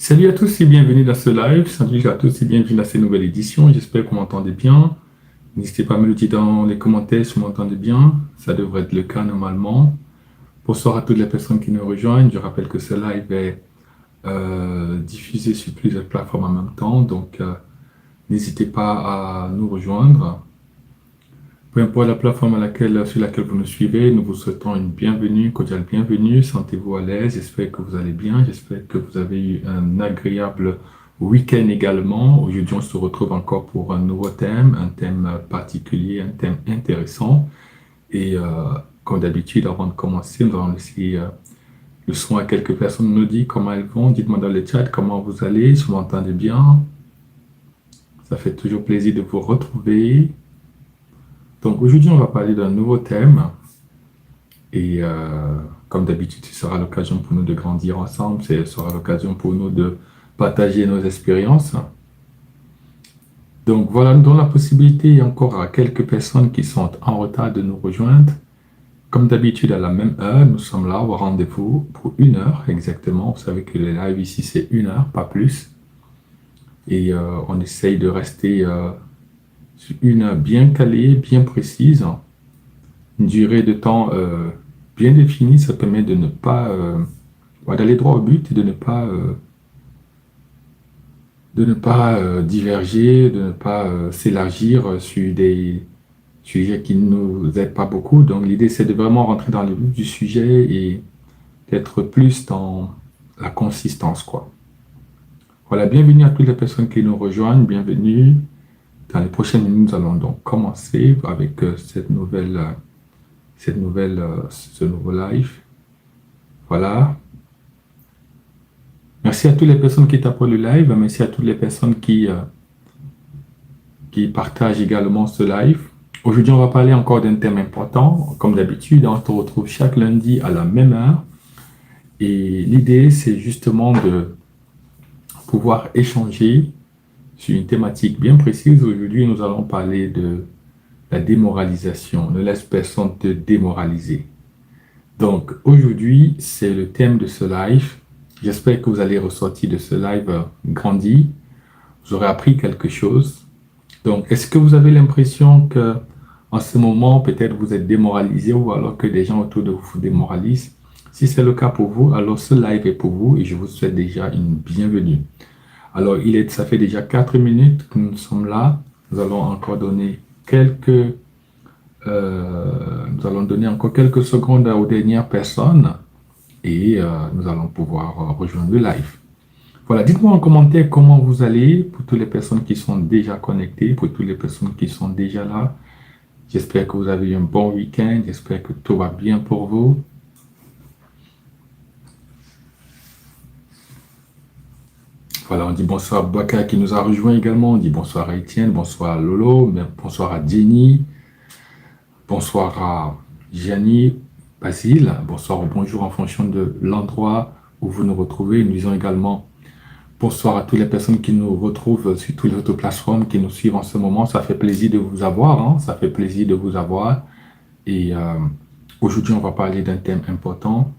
Salut à tous et bienvenue dans ce live. Salut à tous et bienvenue dans cette nouvelle édition. J'espère que vous m'entendez bien. N'hésitez pas à me le dire dans les commentaires si vous m'entendez bien. Ça devrait être le cas normalement. Bonsoir à toutes les personnes qui nous rejoignent. Je rappelle que ce live est diffusé sur plusieurs plateformes en même temps. Donc, n'hésitez pas à nous rejoindre. Peu importe la plateforme sur laquelle vous nous suivez, nous vous souhaitons une bienvenue, une cordiale bienvenue. Sentez-vous à l'aise. J'espère que vous allez bien. J'espère que vous avez eu un agréable week-end également. Aujourd'hui, on se retrouve encore pour un nouveau thème, un thème particulier, un thème intéressant. Et comme d'habitude, avant de commencer, nous allons laisser le son à quelques personnes nous dire comment elles vont. Dites-moi dans le chat comment vous allez, si vous m'entendez bien. Ça fait toujours plaisir de vous retrouver. Donc aujourd'hui, on va parler d'un nouveau thème et comme d'habitude, ce sera l'occasion pour nous de grandir ensemble, ce sera l'occasion pour nous de partager nos expériences. Donc voilà, nous donnons la possibilité encore à quelques personnes qui sont en retard de nous rejoindre. Comme d'habitude, à la même heure, nous sommes là au rendez-vous pour 1 heure exactement. Vous savez que les lives ici, c'est 1 heure, pas plus. Et on essaye de rester sur 1 heure bien calée, bien précise. Une durée de temps bien définie, ça permet de ne pas d'aller droit au but et de ne pas diverger, de ne pas s'élargir sur des sujets qui ne nous aident pas beaucoup. Donc l'idée, c'est de vraiment rentrer dans le vif du sujet et d'être plus dans la consistance, quoi. Voilà, bienvenue à toutes les personnes qui nous rejoignent, bienvenue. Dans les prochaines minutes, nous allons donc commencer avec ce nouveau live. Voilà. Merci à toutes les personnes qui tapent le live. Merci à toutes les personnes qui partagent également ce live. Aujourd'hui, on va parler encore d'un thème important. Comme d'habitude, on se retrouve chaque lundi à la même heure. Et l'idée, c'est justement de pouvoir échanger sur une thématique bien précise. Aujourd'hui, nous allons parler de la démoralisation. Ne laisse personne te démoraliser. Donc, aujourd'hui, c'est le thème de ce live. J'espère que vous allez ressortir de ce live grandi. Vous aurez appris quelque chose. Donc, est-ce que vous avez l'impression que en ce moment, peut-être vous êtes démoralisé ou alors que des gens autour de vous vous démoralisent? Si c'est le cas pour vous, alors ce live est pour vous et je vous souhaite déjà une bienvenue. Alors, ça fait déjà 4 minutes que nous sommes là. Nous allons encore donner nous allons donner encore quelques secondes aux dernières personnes et nous allons pouvoir rejoindre le live. Voilà, dites-moi en commentaire comment vous allez pour toutes les personnes qui sont déjà connectées, pour toutes les personnes qui sont déjà là. J'espère que vous avez eu un bon week-end, j'espère que tout va bien pour vous. Voilà, on dit bonsoir à Baka qui nous a rejoint également, on dit bonsoir à Étienne, bonsoir à Lolo, bonsoir à Jenny, bonsoir à Gianni, Basile, bonsoir ou bonjour en fonction de l'endroit où vous nous retrouvez. Nous disons également bonsoir à toutes les personnes qui nous retrouvent sur toutes les autres plateformes, qui nous suivent en ce moment. Ça fait plaisir de vous avoir, hein. Ça fait plaisir de vous avoir. Et aujourd'hui, on va parler d'un thème important.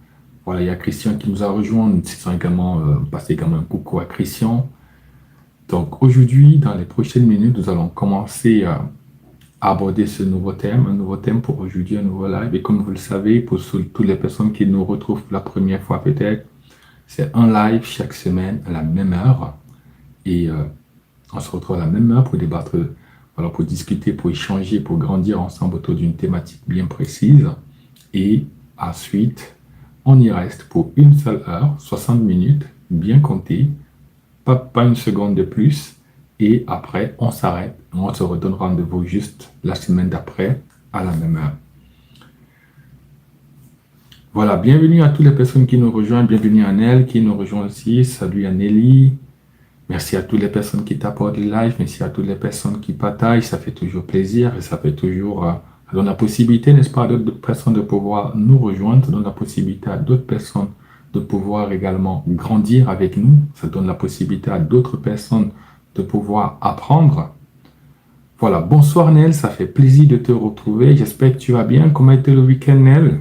Voilà, il y a Christian qui nous a rejoint. Nous disons également, passer également un coucou à Christian. Donc aujourd'hui, dans les prochaines minutes, nous allons commencer à aborder ce nouveau thème, un nouveau thème pour aujourd'hui, un nouveau live. Et comme vous le savez, pour toutes les personnes qui nous retrouvent pour la première fois peut-être, c'est un live chaque semaine à la même heure. Et on se retrouve à la même heure pour débattre, voilà, pour discuter, pour échanger, pour grandir ensemble autour d'une thématique bien précise. Et ensuite, on y reste pour une seule heure, 60 minutes, bien compté, pas une seconde de plus. Et après, on s'arrête. On se redonne rendez-vous juste la semaine d'après à la même heure. Voilà, bienvenue à toutes les personnes qui nous rejoignent. Bienvenue à Nel qui nous rejoint aussi. Salut à Nelly. Merci à toutes les personnes qui t'apportent le live. Merci à toutes les personnes qui partagent. Ça fait toujours plaisir et ça fait toujours... ça donne la possibilité, n'est-ce pas, à d'autres personnes de pouvoir nous rejoindre. Ça donne la possibilité à d'autres personnes de pouvoir également grandir avec nous. Ça donne la possibilité à d'autres personnes de pouvoir apprendre. Voilà, bonsoir Nel, ça fait plaisir de te retrouver. J'espère que tu vas bien. Comment a été le week-end, Nel?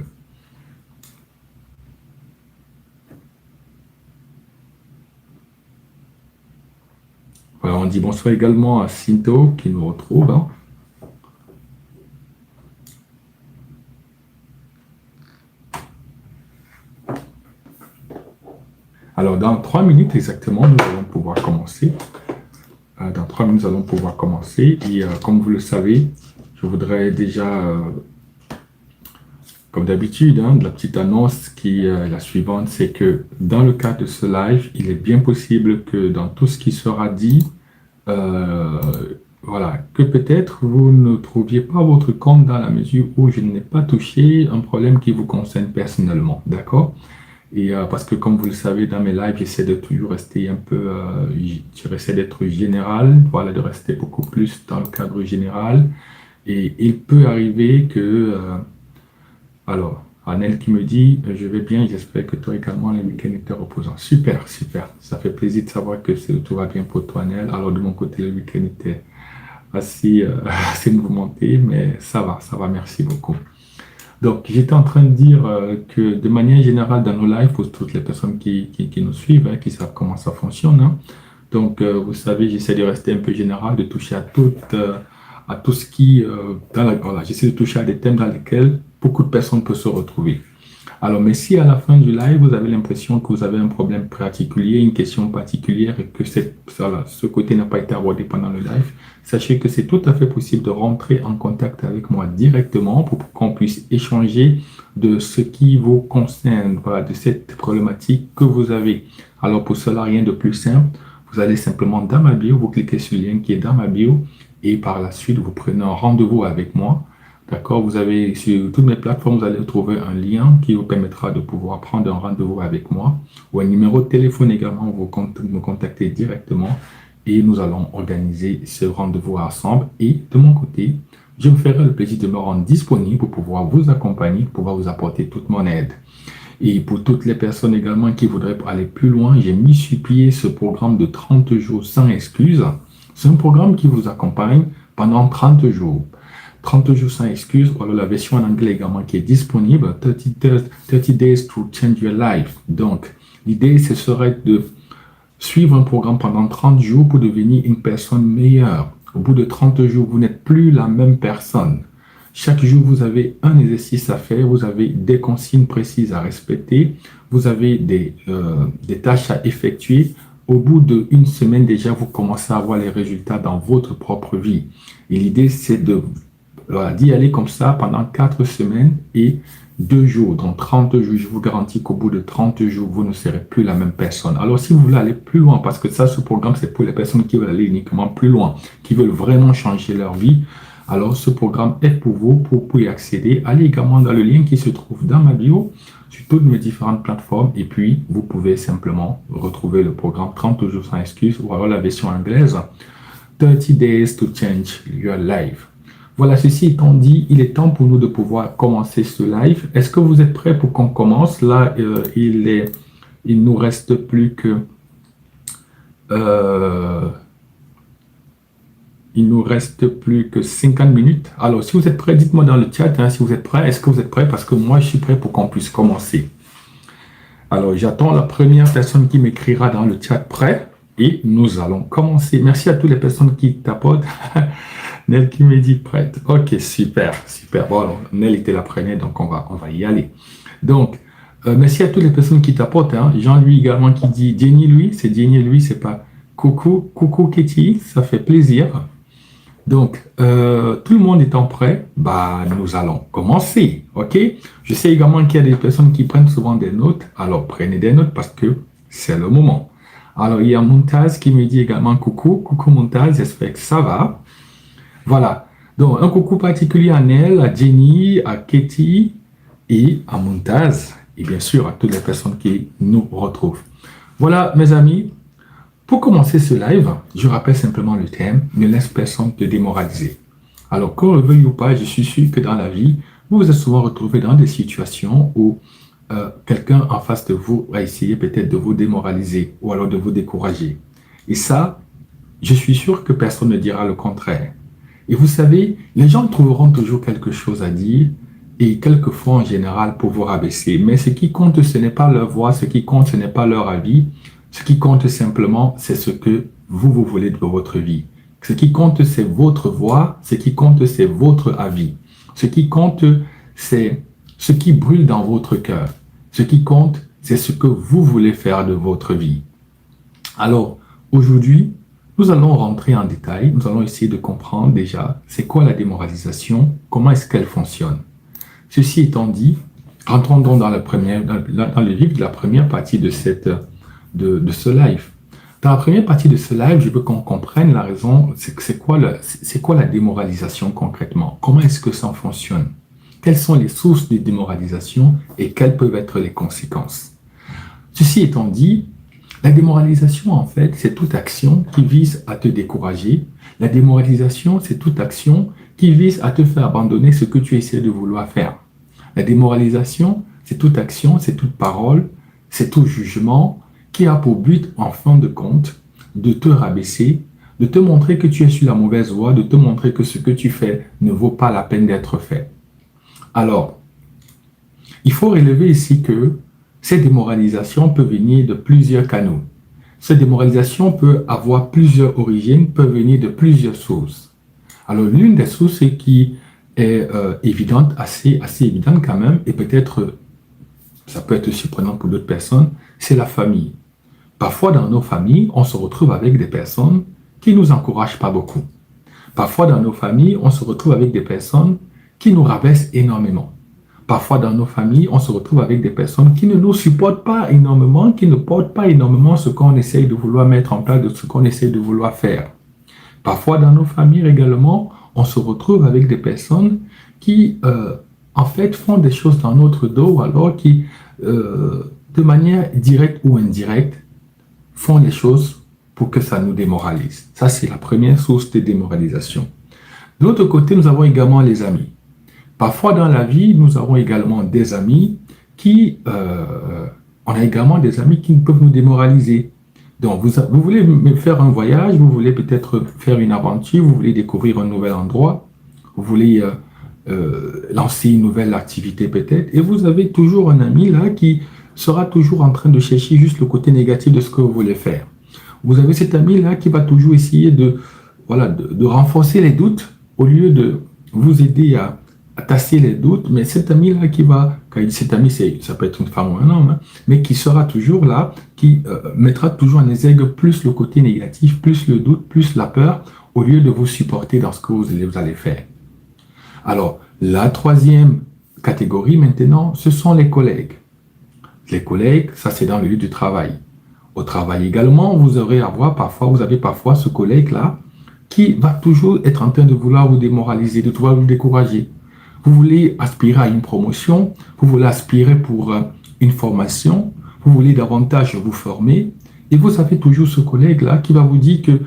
Voilà, on dit bonsoir également à Cinto qui nous retrouve, hein. Alors, dans 3 minutes exactement, nous allons pouvoir commencer. Dans 3 minutes, nous allons pouvoir commencer. Et comme vous le savez, je voudrais déjà, comme d'habitude, hein, la petite annonce qui est la suivante, c'est que dans le cadre de ce live, il est bien possible que dans tout ce qui sera dit, voilà, que peut-être vous ne trouviez pas votre compte dans la mesure où je n'ai pas touché un problème qui vous concerne personnellement, d'accord? Et parce que comme vous le savez, dans mes lives, j'essaie de toujours rester un peu, j'essaie d'être général, voilà, de rester beaucoup plus dans le cadre général. Et il peut arriver que, alors, Annelle qui me dit, je vais bien, j'espère que toi également, les week-ends étaient reposants. Super, super. Ça fait plaisir de savoir que tout va bien pour toi, Annelle. Alors, de mon côté, le week-end était assez, assez mouvementé, mais ça va, merci beaucoup. Donc, j'étais en train de dire que de manière générale, dans nos lives, pour toutes les personnes qui nous suivent, hein, qui savent comment ça fonctionne, hein. Donc, vous savez, j'essaie de rester un peu général, de toucher à tout ce qui, voilà, j'essaie de toucher à des thèmes dans lesquels beaucoup de personnes peuvent se retrouver. Alors, mais si à la fin du live, vous avez l'impression que vous avez un problème particulier, une question particulière et que voilà, ce côté n'a pas été abordé pendant le live, sachez que c'est tout à fait possible de rentrer en contact avec moi directement pour qu'on puisse échanger de ce qui vous concerne, voilà, de cette problématique que vous avez. Alors, pour cela, rien de plus simple. Vous allez simplement dans ma bio, vous cliquez sur le lien qui est dans ma bio et par la suite, vous prenez un rendez-vous avec moi. D'accord, vous avez sur toutes mes plateformes, vous allez trouver un lien qui vous permettra de pouvoir prendre un rendez-vous avec moi ou un numéro de téléphone également, vous me contactez directement et nous allons organiser ce rendez-vous ensemble. Et de mon côté, je me ferai le plaisir de me rendre disponible pour pouvoir vous accompagner, pour pouvoir vous apporter toute mon aide. Et pour toutes les personnes également qui voudraient aller plus loin, j'ai mis sur pied ce programme de 30 jours sans excuses. C'est un programme qui vous accompagne pendant 30 jours. 30 jours sans excuses, voilà la version en anglais également qui est disponible, 30 days to change your life. Donc, l'idée, ce serait de suivre un programme pendant 30 jours pour devenir une personne meilleure. Au bout de 30 jours, vous n'êtes plus la même personne. Chaque jour, vous avez un exercice à faire, vous avez des consignes précises à respecter, vous avez des tâches à effectuer. Au bout d'une semaine déjà, vous commencez à avoir les résultats dans votre propre vie. Et l'idée, c'est d'y aller comme ça pendant 4 semaines et 2 jours. Donc 30 jours, je vous garantis qu'au bout de 30 jours, vous ne serez plus la même personne. Alors si vous voulez aller plus loin, parce que ça, ce programme, c'est pour les personnes qui veulent aller uniquement plus loin, qui veulent vraiment changer leur vie, alors ce programme est pour vous, pour y accéder. Allez également dans le lien qui se trouve dans ma bio, sur toutes mes différentes plateformes, et puis vous pouvez simplement retrouver le programme 30 jours sans excuses, ou alors la version anglaise, 30 days to change your life. Voilà, ceci étant dit, il est temps pour nous de pouvoir commencer ce live. Est-ce que vous êtes prêts pour qu'on commence? Là, il nous reste plus que... il nous reste plus que 50 minutes. Alors, si vous êtes prêts, dites-moi dans le chat, hein, si vous êtes prêts. Est-ce que vous êtes prêts? Parce que moi, je suis prêt pour qu'on puisse commencer. Alors, j'attends la première personne qui m'écrira dans le chat prêt. Et nous allons commencer. Merci à toutes les personnes qui tapotent. Nel qui me dit prête. Ok, super, super. Bon, alors, Nel était la première, donc on va y aller. Donc, merci à toutes les personnes qui tapotent. Hein. Jean-Louis également qui dit Jenny Louis. C'est Jenny Louis, c'est pas coucou, coucou Kitty. Ça fait plaisir. Donc, tout le monde étant prêt, bah, nous allons commencer. Ok? Je sais également qu'il y a des personnes qui prennent souvent des notes. Alors, prenez des notes parce que c'est le moment. Alors, il y a Montaz qui me dit également coucou. Coucou Montaz, j'espère que ça va. Voilà. Donc, un coucou particulier à Nel, à Jenny, à Katie et à Montaz. Et bien sûr, à toutes les personnes qui nous retrouvent. Voilà, mes amis. Pour commencer ce live, je rappelle simplement le thème « Ne laisse personne te démoraliser ». Alors, qu'on le veuille ou pas, je suis sûr que dans la vie, vous vous êtes souvent retrouvé dans des situations où quelqu'un en face de vous va essayer peut-être de vous démoraliser ou alors de vous décourager. Et ça, je suis sûr que personne ne dira le contraire. Et vous savez, les gens trouveront toujours quelque chose à dire et quelquefois en général pour vous rabaisser. Mais ce qui compte, ce n'est pas leur voix, ce qui compte, ce n'est pas leur avis. Ce qui compte simplement, c'est ce que vous voulez de votre vie. Ce qui compte, c'est votre voix. Ce qui compte, c'est votre avis. Ce qui compte, c'est ce qui brûle dans votre cœur. Ce qui compte, c'est ce que vous voulez faire de votre vie. Alors, aujourd'hui, nous allons rentrer en détail. Nous allons essayer de comprendre déjà c'est quoi la démoralisation, comment est-ce qu'elle fonctionne. Ceci étant dit, rentrons donc dans le vif de la première partie de ce live. Dans la première partie de ce live, je veux qu'on comprenne la raison, c'est quoi la démoralisation concrètement? Comment est-ce que ça fonctionne? Quelles sont les sources de démoralisation et quelles peuvent être les conséquences? Ceci étant dit, la démoralisation, en fait, c'est toute action qui vise à te décourager. La démoralisation, c'est toute action qui vise à te faire abandonner ce que tu essaies de vouloir faire. La démoralisation, c'est toute action, c'est toute parole, c'est tout jugement qui a pour but, en fin de compte, de te rabaisser, de te montrer que tu es sur la mauvaise voie, de te montrer que ce que tu fais ne vaut pas la peine d'être fait. Alors, il faut relever ici que cette démoralisation peut venir de plusieurs canaux. Cette démoralisation peut avoir plusieurs origines, peut venir de plusieurs sources. Alors, l'une des sources qui est évidente, assez évidente quand même, et peut-être, ça peut être surprenant pour d'autres personnes, c'est la famille. Parfois, dans nos familles, on se retrouve avec des personnes qui ne nous encouragent pas beaucoup. Parfois, dans nos familles, on se retrouve avec des personnes qui nous rabaissent énormément. Parfois, dans nos familles, on se retrouve avec des personnes qui ne nous supportent pas énormément, qui ne portent pas énormément ce qu'on essaye de vouloir mettre en place, de ce qu'on essaye de vouloir faire. Parfois, dans nos familles également, on se retrouve avec des personnes qui, en fait, font des choses dans notre dos, alors qui, de manière directe ou indirecte, font les choses pour que ça nous démoralise. Ça, c'est la première source de démoralisation. De l'autre côté, nous avons également les amis. Parfois, dans la vie, nous avons également des amis qui... on a également des amis qui peuvent nous démoraliser. Donc, vous voulez faire un voyage, vous voulez peut-être faire une aventure, vous voulez découvrir un nouvel endroit, vous voulez lancer une nouvelle activité peut-être, et vous avez toujours un ami là qui sera toujours en train de chercher juste le côté négatif de ce que vous voulez faire. Vous avez cet ami là qui va toujours essayer de renforcer les doutes au lieu de vous aider à tasser les doutes, mais cet ami-là qui va, quand il dit cet ami, ça peut être une femme ou un homme, hein, mais qui sera toujours là, qui mettra toujours en exergue plus le côté négatif, plus le doute, plus la peur, au lieu de vous supporter dans ce que vous allez faire. Alors, la troisième catégorie maintenant, ce sont les collègues. Les collègues, ça c'est dans le lieu du travail. Au travail également, vous avez parfois ce collègue-là qui va toujours être en train de vouloir vous démoraliser, de vouloir vous décourager. Vous voulez aspirer à une promotion, vous voulez aspirer pour une formation, vous voulez davantage vous former, et vous avez toujours ce collègue-là qui va vous dire que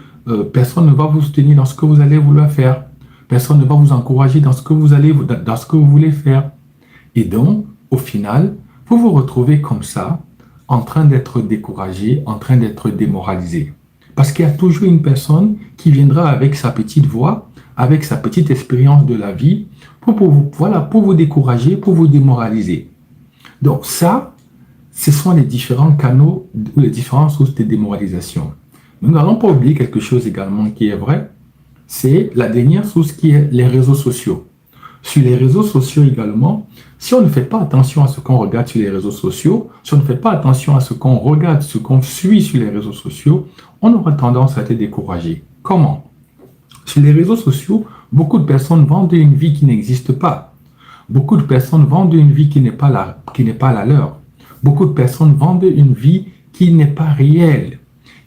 personne ne va vous soutenir dans ce que vous allez vouloir faire, personne ne va vous encourager dans ce que vous voulez faire. Et donc, au final, vous vous retrouvez comme ça, en train d'être découragé, en train d'être démoralisé. Parce qu'il y a toujours une personne qui viendra avec sa petite voix, avec sa petite expérience de la vie, pour vous décourager, pour vous démoraliser. Donc ça, ce sont les différents canaux ou les différentes sources de démoralisation. Nous n'allons pas oublier quelque chose également qui est vrai, c'est la dernière source qui est les réseaux sociaux. Sur les réseaux sociaux également, si on ne fait pas attention à ce qu'on regarde sur les réseaux sociaux, si on ne fait pas attention à ce qu'on regarde, ce qu'on suit sur les réseaux sociaux, on aura tendance à être découragé. Comment? Sur les réseaux sociaux, beaucoup de personnes vendent une vie qui n'existe pas. Beaucoup de personnes vendent une vie qui n'est pas la leur. Beaucoup de personnes vendent une vie qui n'est pas réelle.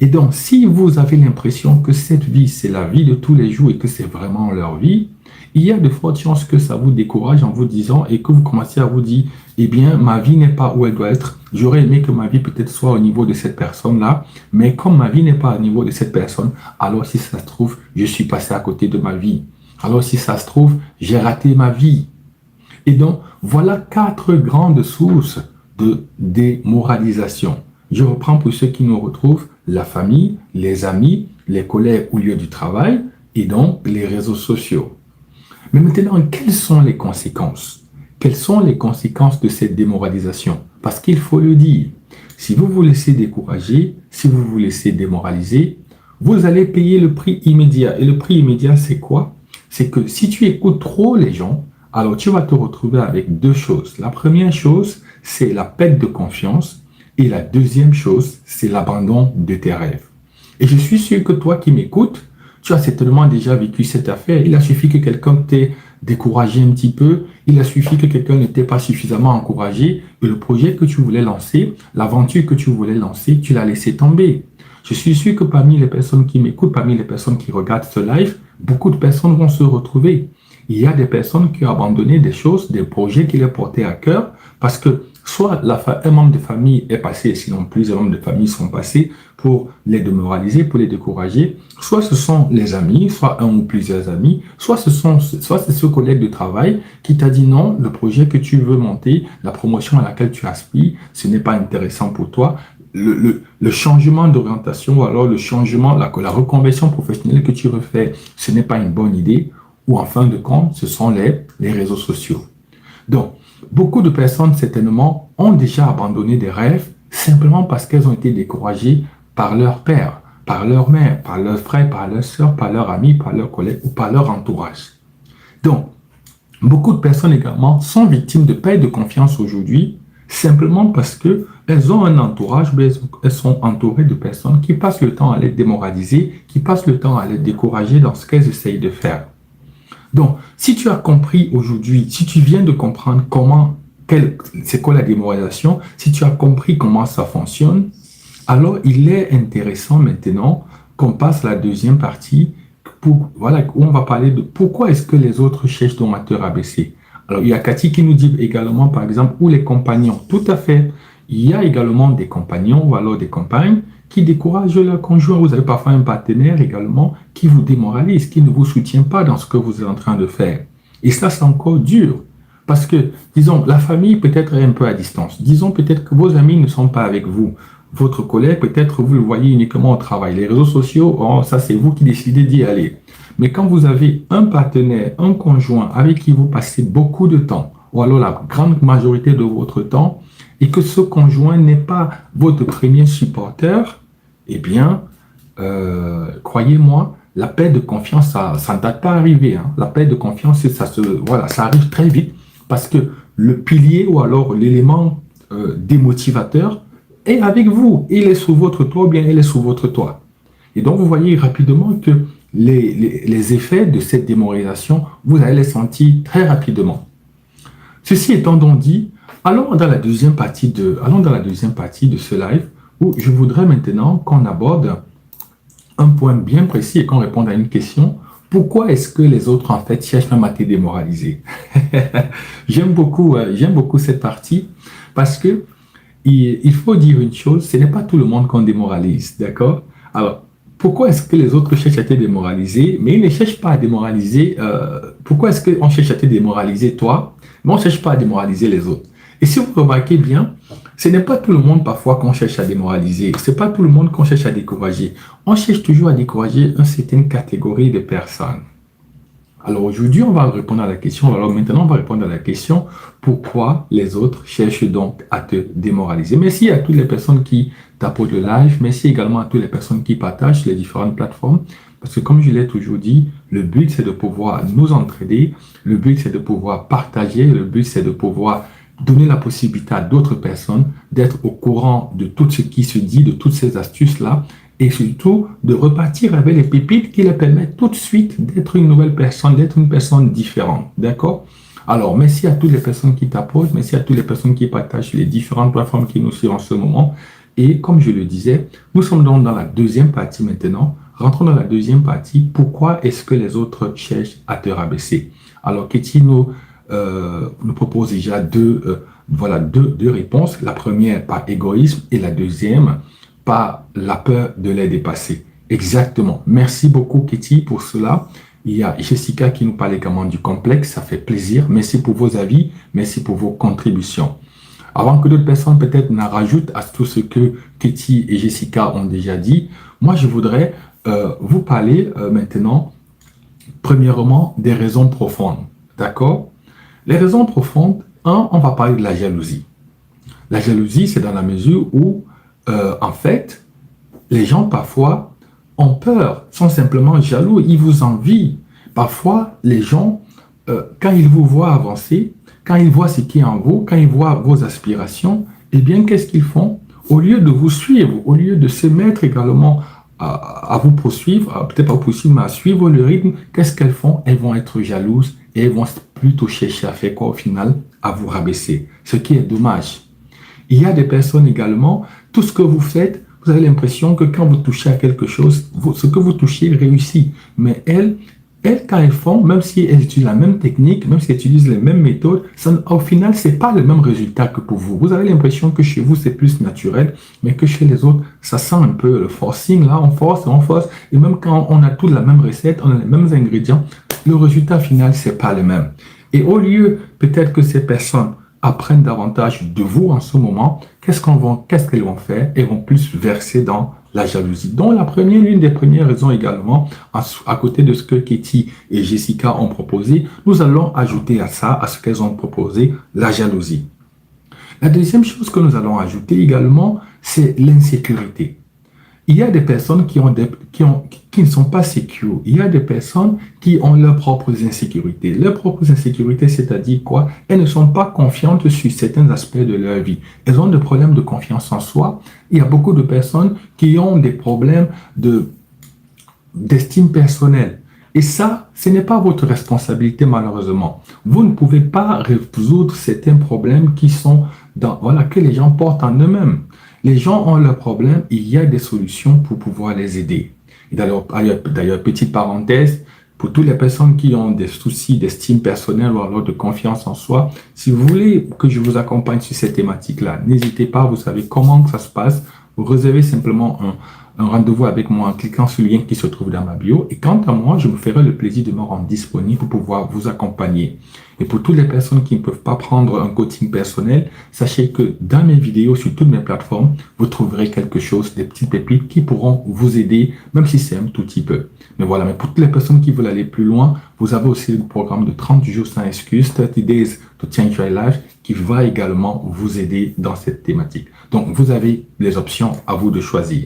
Et donc, si vous avez l'impression que cette vie, c'est la vie de tous les jours et que c'est vraiment leur vie, il y a de fortes chances que ça vous décourage en vous disant et que vous commencez à vous dire, eh bien, ma vie n'est pas où elle doit être. J'aurais aimé que ma vie peut-être soit au niveau de cette personne-là, mais comme ma vie n'est pas au niveau de cette personne, alors si ça se trouve, je suis passé à côté de ma vie. Alors si ça se trouve, j'ai raté ma vie. Et donc, voilà 4 grandes sources de démoralisation. Je reprends pour ceux qui nous retrouvent, la famille, les amis, les collègues au lieu du travail et donc les réseaux sociaux. Mais maintenant, quelles sont les conséquences? Quelles sont les conséquences de cette démoralisation? Parce qu'il faut le dire, si vous vous laissez décourager, si vous vous laissez démoraliser, vous allez payer le prix immédiat. Et le prix immédiat, c'est quoi? C'est que si tu écoutes trop les gens, alors tu vas te retrouver avec deux choses. La première chose, c'est la perte de confiance. Et la deuxième chose, c'est l'abandon de tes rêves. Et je suis sûr que toi qui m'écoutes, tu as certainement déjà vécu cette affaire. Il a suffi que quelqu'un t'ait découragé un petit peu. Il a suffi que quelqu'un ne t'ait pas suffisamment encouragé. Et le projet que tu voulais lancer, l'aventure que tu voulais lancer, tu l'as laissé tomber. Je suis sûr que parmi les personnes qui m'écoutent, parmi les personnes qui regardent ce live, beaucoup de personnes vont se retrouver. Il y a des personnes qui ont abandonné des choses, des projets qui les portaient à cœur, parce que soit un membre de famille est passé, sinon plusieurs membres de famille sont passés pour les démoraliser, pour les décourager. Soit ce sont les amis, soit un ou plusieurs amis, soit c'est ce collègue de travail qui t'a dit non, le projet que tu veux monter, la promotion à laquelle tu aspires, ce n'est pas intéressant pour toi. Le changement d'orientation ou alors le changement, la reconversion professionnelle que tu veux faire, ce n'est pas une bonne idée. Ou en fin de compte, ce sont les réseaux sociaux. Donc, beaucoup de personnes, certainement, ont déjà abandonné des rêves simplement parce qu'elles ont été découragées par leur père, par leur mère, par leurs frères, par leurs sœurs, par leurs amis, par leurs collègues ou par leur entourage. Donc, beaucoup de personnes également sont victimes de perte de confiance aujourd'hui simplement parce qu'elles ont un entourage, mais elles sont entourées de personnes qui passent le temps à les démoraliser, qui passent le temps à les décourager dans ce qu'elles essayent de faire. Donc, si tu as compris aujourd'hui, si tu viens de comprendre c'est quoi la démoralisation, si tu as compris comment ça fonctionne, alors il est intéressant maintenant qu'on passe à la deuxième partie où on va parler de pourquoi est-ce que les autres cherchent donc à te rabaisser. Alors, il y a Cathy qui nous dit également, par exemple, ou les compagnons. Tout à fait. Il y a également des compagnons ou alors des compagnes qui découragent leur conjoint. Vous avez parfois un partenaire également qui vous démoralise, qui ne vous soutient pas dans ce que vous êtes en train de faire. Et ça, c'est encore dur. Parce que, disons, la famille peut-être est un peu à distance. Disons peut-être que vos amis ne sont pas avec vous. Votre collègue, peut-être vous le voyez uniquement au travail. Les réseaux sociaux, ça c'est vous qui décidez d'y aller. Mais quand vous avez un partenaire, un conjoint avec qui vous passez beaucoup de temps, ou alors la grande majorité de votre temps, et que ce conjoint n'est pas votre premier supporter, eh bien, croyez-moi, la perte de confiance, ça ne date pas arriver. Hein. La perte de confiance, ça arrive très vite parce que le pilier ou alors l'élément démotivateur est avec vous. Il est sous votre toit ou bien il est sous votre toit. Et donc, vous voyez rapidement que les effets de cette démoralisation, vous allez les sentir très rapidement. Ceci étant donc dit, allons dans la deuxième partie de ce live où je voudrais maintenant qu'on aborde un point bien précis et qu'on réponde à une question. Pourquoi est-ce que les autres, en fait, cherchent même à te démoraliser? J'aime beaucoup cette partie parce que il faut dire une chose, ce n'est pas tout le monde qu'on démoralise, d'accord? Alors, pourquoi est-ce que les autres cherchent à te démoraliser, mais ils ne cherchent pas à démoraliser, pourquoi est-ce qu'on cherche à te démoraliser toi, mais on ne cherche pas à démoraliser les autres? Et si vous remarquez bien, ce n'est pas tout le monde parfois qu'on cherche à démoraliser, ce n'est pas tout le monde qu'on cherche à décourager. On cherche toujours à décourager une certaine catégorie de personnes. Alors aujourd'hui, on va répondre à la question. Alors maintenant, on va répondre à la question pourquoi les autres cherchent donc à te démoraliser. Merci à toutes les personnes qui t'apportent le live. Merci également à toutes les personnes qui partagent les différentes plateformes. Parce que comme je l'ai toujours dit, le but c'est de pouvoir nous entraider. Le but c'est de pouvoir partager. Le but c'est de pouvoir donner la possibilité à d'autres personnes d'être au courant de tout ce qui se dit, de toutes ces astuces-là. Et surtout, de repartir avec les pépites qui les permettent tout de suite d'être une nouvelle personne, d'être une personne différente. D'accord? Alors, merci à toutes les personnes qui t'apportent, merci à toutes les personnes qui partagent les différentes plateformes qui nous suivent en ce moment. Et comme je le disais, nous sommes donc dans la deuxième partie maintenant. Rentrons dans la deuxième partie. Pourquoi est-ce que les autres cherchent à te rabaisser? Alors, Katie nous propose déjà deux réponses. La première par égoïsme et la deuxième par la peur de les dépasser. Exactement. Merci beaucoup, Katie, pour cela. Il y a Jessica qui nous parle également du complexe. Ça fait plaisir. Merci pour vos avis. Merci pour vos contributions. Avant que d'autres personnes peut-être n'en rajoutent à tout ce que Katie et Jessica ont déjà dit, moi, je voudrais vous parler maintenant, premièrement, des raisons profondes. D'accord? Les raisons profondes, on va parler de la jalousie. La jalousie, c'est dans la mesure où en fait, les gens parfois ont peur, sont simplement jaloux, ils vous envient. Parfois, les gens, quand ils vous voient avancer, quand ils voient ce qui est en vous, quand ils voient vos aspirations, eh bien, qu'est-ce qu'ils font? Au lieu de vous suivre, au lieu de se mettre également à vous poursuivre, peut-être pas vous poursuivre, mais à suivre le rythme, qu'est-ce qu'elles font? Elles vont être jalouses et elles vont plutôt chercher à faire quoi au final? À vous rabaisser, ce qui est dommage. Il y a des personnes également, tout ce que vous faites, vous avez l'impression que quand vous touchez à quelque chose, ce que vous touchez réussit. Mais elles, quand elles font, même si elles utilisent la même technique, même si elles utilisent les mêmes méthodes, au final, ce n'est pas le même résultat que pour vous. Vous avez l'impression que chez vous, c'est plus naturel, mais que chez les autres, ça sent un peu le forcing. Là, on force, on force. Et même quand on a toute la même recette, on a les mêmes ingrédients, le résultat final, ce n'est pas le même. Et au lieu, peut-être que ces personnes apprennent davantage de vous en ce moment, qu'est-ce qu'elles vont faire? Elles vont plus verser dans la jalousie. Donc, l'une des premières raisons également, à côté de ce que Katie et Jessica ont proposé, nous allons ajouter à ça, à ce qu'elles ont proposé, la jalousie. La deuxième chose que nous allons ajouter également, c'est l'insécurité. Il y a des personnes qui ne sont pas sécures. Il y a des personnes qui ont leurs propres insécurités. Leurs propres insécurités, c'est-à-dire quoi? Elles ne sont pas confiantes sur certains aspects de leur vie. Elles ont des problèmes de confiance en soi. Il y a beaucoup de personnes qui ont des problèmes d'estime personnelle. Et ça, ce n'est pas votre responsabilité malheureusement. Vous ne pouvez pas résoudre certains problèmes que les gens portent en eux-mêmes. Les gens ont leurs problèmes, il y a des solutions pour pouvoir les aider. Et d'ailleurs, petite parenthèse, pour toutes les personnes qui ont des soucis d'estime personnelle ou alors de confiance en soi, si vous voulez que je vous accompagne sur cette thématique-là, n'hésitez pas, vous savez comment ça se passe. Vous réservez simplement un rendez-vous avec moi en cliquant sur le lien qui se trouve dans ma bio. Et quant à moi, je me ferai le plaisir de me rendre disponible pour pouvoir vous accompagner. Et pour toutes les personnes qui ne peuvent pas prendre un coaching personnel, sachez que dans mes vidéos sur toutes mes plateformes, vous trouverez quelque chose, des petites pépites qui pourront vous aider, même si c'est un tout petit peu. Mais voilà, mais pour toutes les personnes qui veulent aller plus loin, vous avez aussi le programme de 30 jours sans excuse, 30 Days to Change Your Life, qui va également vous aider dans cette thématique. Donc, vous avez les options, à vous de choisir.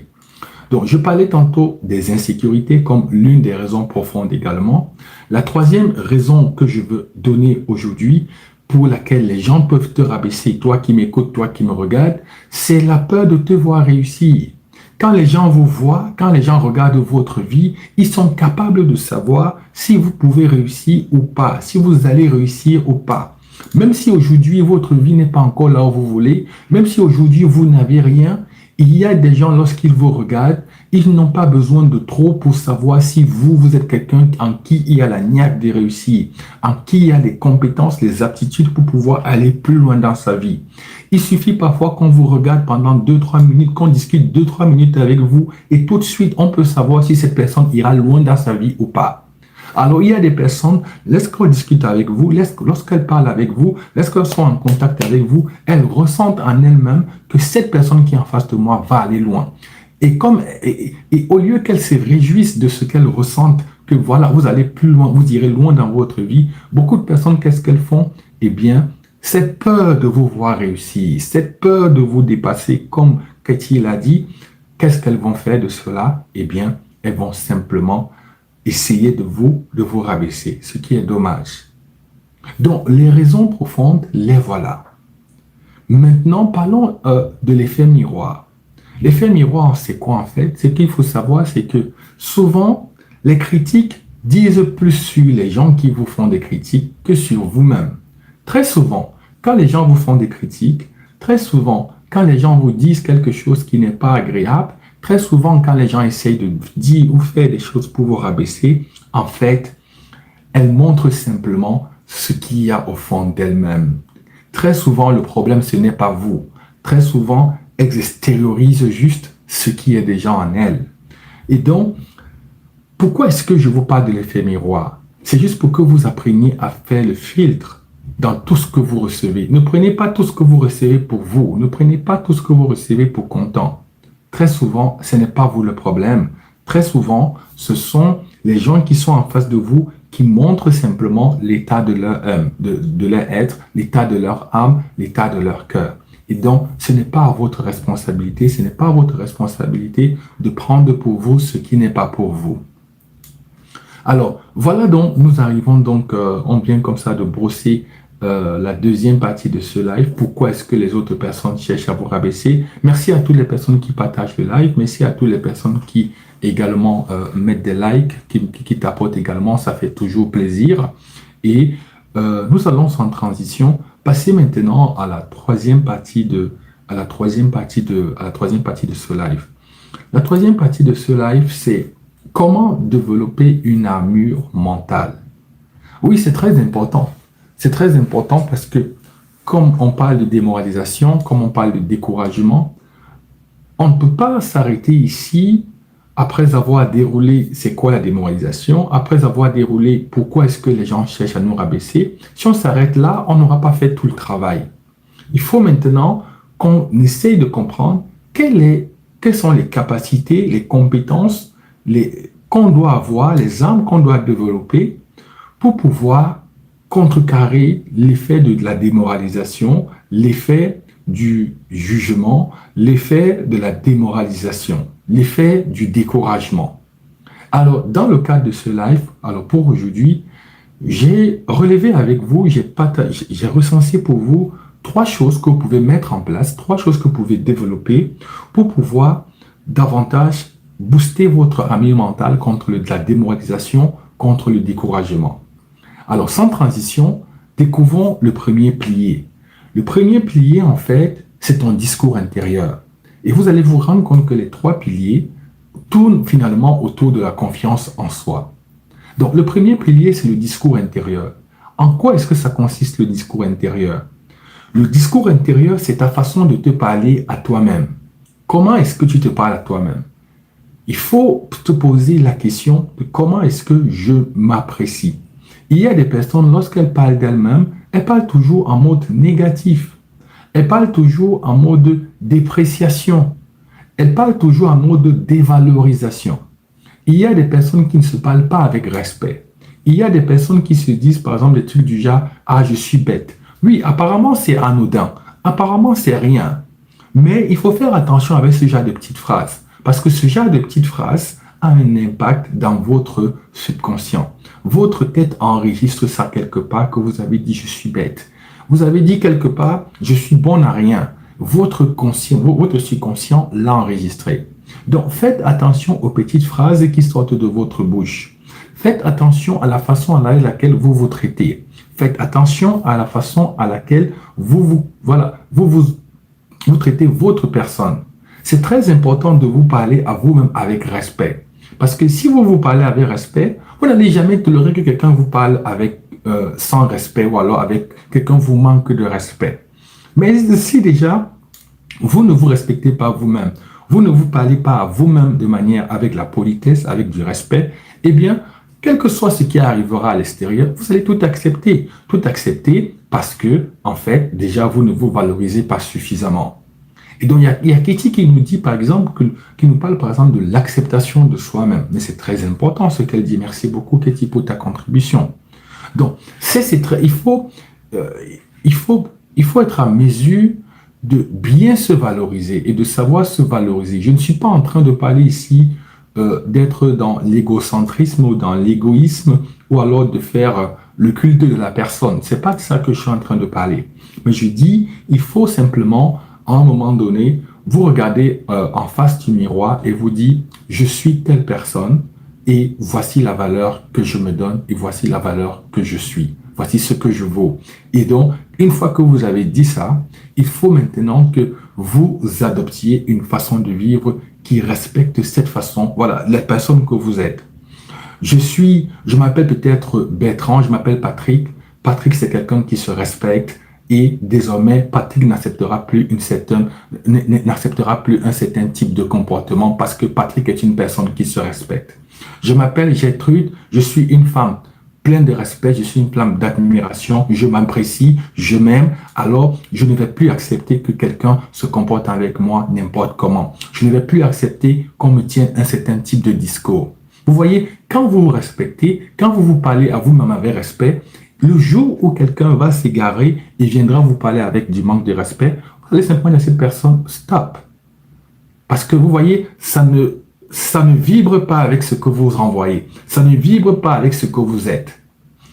Donc, je parlais tantôt des insécurités comme l'une des raisons profondes également. La troisième raison que je veux donner aujourd'hui, pour laquelle les gens peuvent te rabaisser, toi qui m'écoutes, toi qui me regardes, c'est la peur de te voir réussir. Quand les gens vous voient, quand les gens regardent votre vie, ils sont capables de savoir si vous pouvez réussir ou pas, si vous allez réussir ou pas. Même si aujourd'hui, votre vie n'est pas encore là où vous voulez, même si aujourd'hui, vous n'avez rien, il y a des gens, lorsqu'ils vous regardent, ils n'ont pas besoin de trop pour savoir si vous êtes quelqu'un en qui il y a la niaque de réussir, en qui il y a les compétences, les aptitudes pour pouvoir aller plus loin dans sa vie. Il suffit parfois qu'on vous regarde pendant 2-3 minutes, qu'on discute 2-3 minutes avec vous et tout de suite, on peut savoir si cette personne ira loin dans sa vie ou pas. Alors, il y a des personnes, lorsqu'elles discutent avec vous, lorsqu'elles parlent avec vous, lorsqu'elles sont en contact avec vous, elles ressentent en elles-mêmes que cette personne qui est en face de moi va aller loin. Et au lieu qu'elles se réjouissent de ce qu'elles ressentent, que voilà, vous allez plus loin, vous irez loin dans votre vie, beaucoup de personnes, qu'est-ce qu'elles font? Eh bien, cette peur de vous voir réussir, cette peur de vous dépasser, comme Katie l'a dit, qu'est-ce qu'elles vont faire de cela? Eh bien, elles vont simplement essayer de vous rabaisser, ce qui est dommage. Donc, les raisons profondes, les voilà. Maintenant, parlons de l'effet miroir. L'effet miroir, c'est quoi en fait? Ce qu'il faut savoir, c'est que souvent, les critiques disent plus sur les gens qui vous font des critiques que sur vous-même. Très souvent, quand les gens vous font des critiques, très souvent, quand les gens vous disent quelque chose qui n'est pas agréable, très souvent, quand les gens essayent de dire ou faire des choses pour vous rabaisser, en fait, elles montrent simplement ce qu'il y a au fond d'elles-mêmes. Très souvent, le problème, ce n'est pas vous. Très souvent, elles extériorisent juste ce qui est déjà en elles. Et donc, pourquoi est-ce que je vous parle de l'effet miroir? C'est juste pour que vous appreniez à faire le filtre dans tout ce que vous recevez. Ne prenez pas tout ce que vous recevez pour vous. Ne prenez pas tout ce que vous recevez pour content. Très souvent, ce n'est pas vous le problème. Très souvent, ce sont les gens qui sont en face de vous qui montrent simplement l'état de leur être, l'état de leur âme, l'état de leur cœur. Et donc, ce n'est pas à votre responsabilité, ce n'est pas à votre responsabilité de prendre pour vous ce qui n'est pas pour vous. Alors, voilà donc, nous arrivons donc, on vient comme ça de brosser la deuxième partie de ce live. Pourquoi est-ce que les autres personnes cherchent à vous rabaisser? Merci à toutes les personnes qui partagent le live. Merci à toutes les personnes qui également mettent des likes, qui t'apportent également. Ça fait toujours plaisir. Et nous allons sans transition passer maintenant à la troisième partie de ce live. La troisième partie de ce live, c'est comment développer une armure mentale. Oui, c'est très important. C'est très important parce que comme on parle de démoralisation, comme on parle de découragement, on ne peut pas s'arrêter ici après avoir déroulé c'est quoi la démoralisation, après avoir déroulé pourquoi est-ce que les gens cherchent à nous rabaisser. Si on s'arrête là, on n'aura pas fait tout le travail. Il faut maintenant qu'on essaye de comprendre quelles sont les capacités, les compétences qu'on doit avoir, les armes qu'on doit développer pour pouvoir contrecarrer l'effet de la démoralisation, l'effet du jugement, l'effet de la démoralisation, l'effet du découragement. Alors, dans le cadre de ce live, alors pour aujourd'hui, j'ai relevé avec vous, j'ai recensé pour vous 3 choses que vous pouvez mettre en place, 3 choses que vous pouvez développer pour pouvoir davantage booster votre armure mentale contre la démoralisation, contre le découragement. Alors, sans transition, découvrons le premier pilier. Le premier pilier, en fait, c'est ton discours intérieur. Et vous allez vous rendre compte que les 3 piliers tournent finalement autour de la confiance en soi. Donc, le premier pilier, c'est le discours intérieur. En quoi est-ce que ça consiste, le discours intérieur? Le discours intérieur, c'est ta façon de te parler à toi-même. Comment est-ce que tu te parles à toi-même? Il faut te poser la question de comment est-ce que je m'apprécie. Il y a des personnes, lorsqu'elles parlent d'elles-mêmes, elles parlent toujours en mode négatif. Elles parlent toujours en mode dépréciation. Elles parlent toujours en mode dévalorisation. Il y a des personnes qui ne se parlent pas avec respect. Il y a des personnes qui se disent, par exemple, des trucs du genre « Ah, je suis bête ». Oui, apparemment, c'est anodin. Apparemment, c'est rien. Mais il faut faire attention avec ce genre de petites phrases. Parce que ce genre de petites phrases a un impact dans votre subconscient. Votre tête enregistre ça quelque part que vous avez dit « je suis bête ». Vous avez dit quelque part « je suis bon à rien ». Votre subconscient l'a enregistré. Donc, faites attention aux petites phrases qui sortent de votre bouche. Faites attention à la façon à laquelle vous vous traitez. Faites attention à la façon à laquelle vous traitez votre personne. C'est très important de vous parler à vous-même avec respect. Parce que si vous vous parlez avec respect, vous n'allez jamais tolérer que quelqu'un vous parle sans respect ou alors avec quelqu'un vous manque de respect. Mais si déjà, vous ne vous respectez pas vous-même, vous ne vous parlez pas à vous-même de manière avec la politesse, avec du respect, eh bien, quel que soit ce qui arrivera à l'extérieur, vous allez tout accepter. Tout accepter parce que, en fait, déjà, vous ne vous valorisez pas suffisamment. Et donc, il y a Katie qui nous dit, par exemple, qui nous parle, par exemple, de l'acceptation de soi-même. Mais c'est très important ce qu'elle dit. Merci beaucoup, Katie, pour ta contribution. Donc, il faut être à mesure de bien se valoriser et de savoir se valoriser. Je ne suis pas en train de parler ici d'être dans l'égocentrisme ou dans l'égoïsme ou alors de faire le culte de la personne. C'est pas de ça que je suis en train de parler. Mais je dis, il faut simplement, à un moment donné, vous regardez en face du miroir et vous dites, je suis telle personne et voici la valeur que je me donne et voici la valeur que je suis. Voici ce que je vaux. Et donc, une fois que vous avez dit ça, il faut maintenant que vous adoptiez une façon de vivre qui respecte cette façon, voilà, la personne que vous êtes. Je m'appelle peut-être Bertrand, je m'appelle Patrick. Patrick, c'est quelqu'un qui se respecte et désormais, Patrick n'acceptera plus un certain type de comportement parce que Patrick est une personne qui se respecte. Je m'appelle Gertrude, je suis une femme pleine de respect, je suis une femme d'admiration, je m'apprécie, je m'aime, alors je ne vais plus accepter que quelqu'un se comporte avec moi n'importe comment. Je ne vais plus accepter qu'on me tienne un certain type de discours. Vous voyez, quand vous vous respectez, quand vous vous parlez à vous-même avec respect, le jour où quelqu'un va s'égarer et viendra vous parler avec du manque de respect, Vous allez simplement dire à cette personne, stop. Parce que vous voyez, ça ne vibre pas avec ce que vous renvoyez. Ça ne vibre pas avec ce que vous êtes.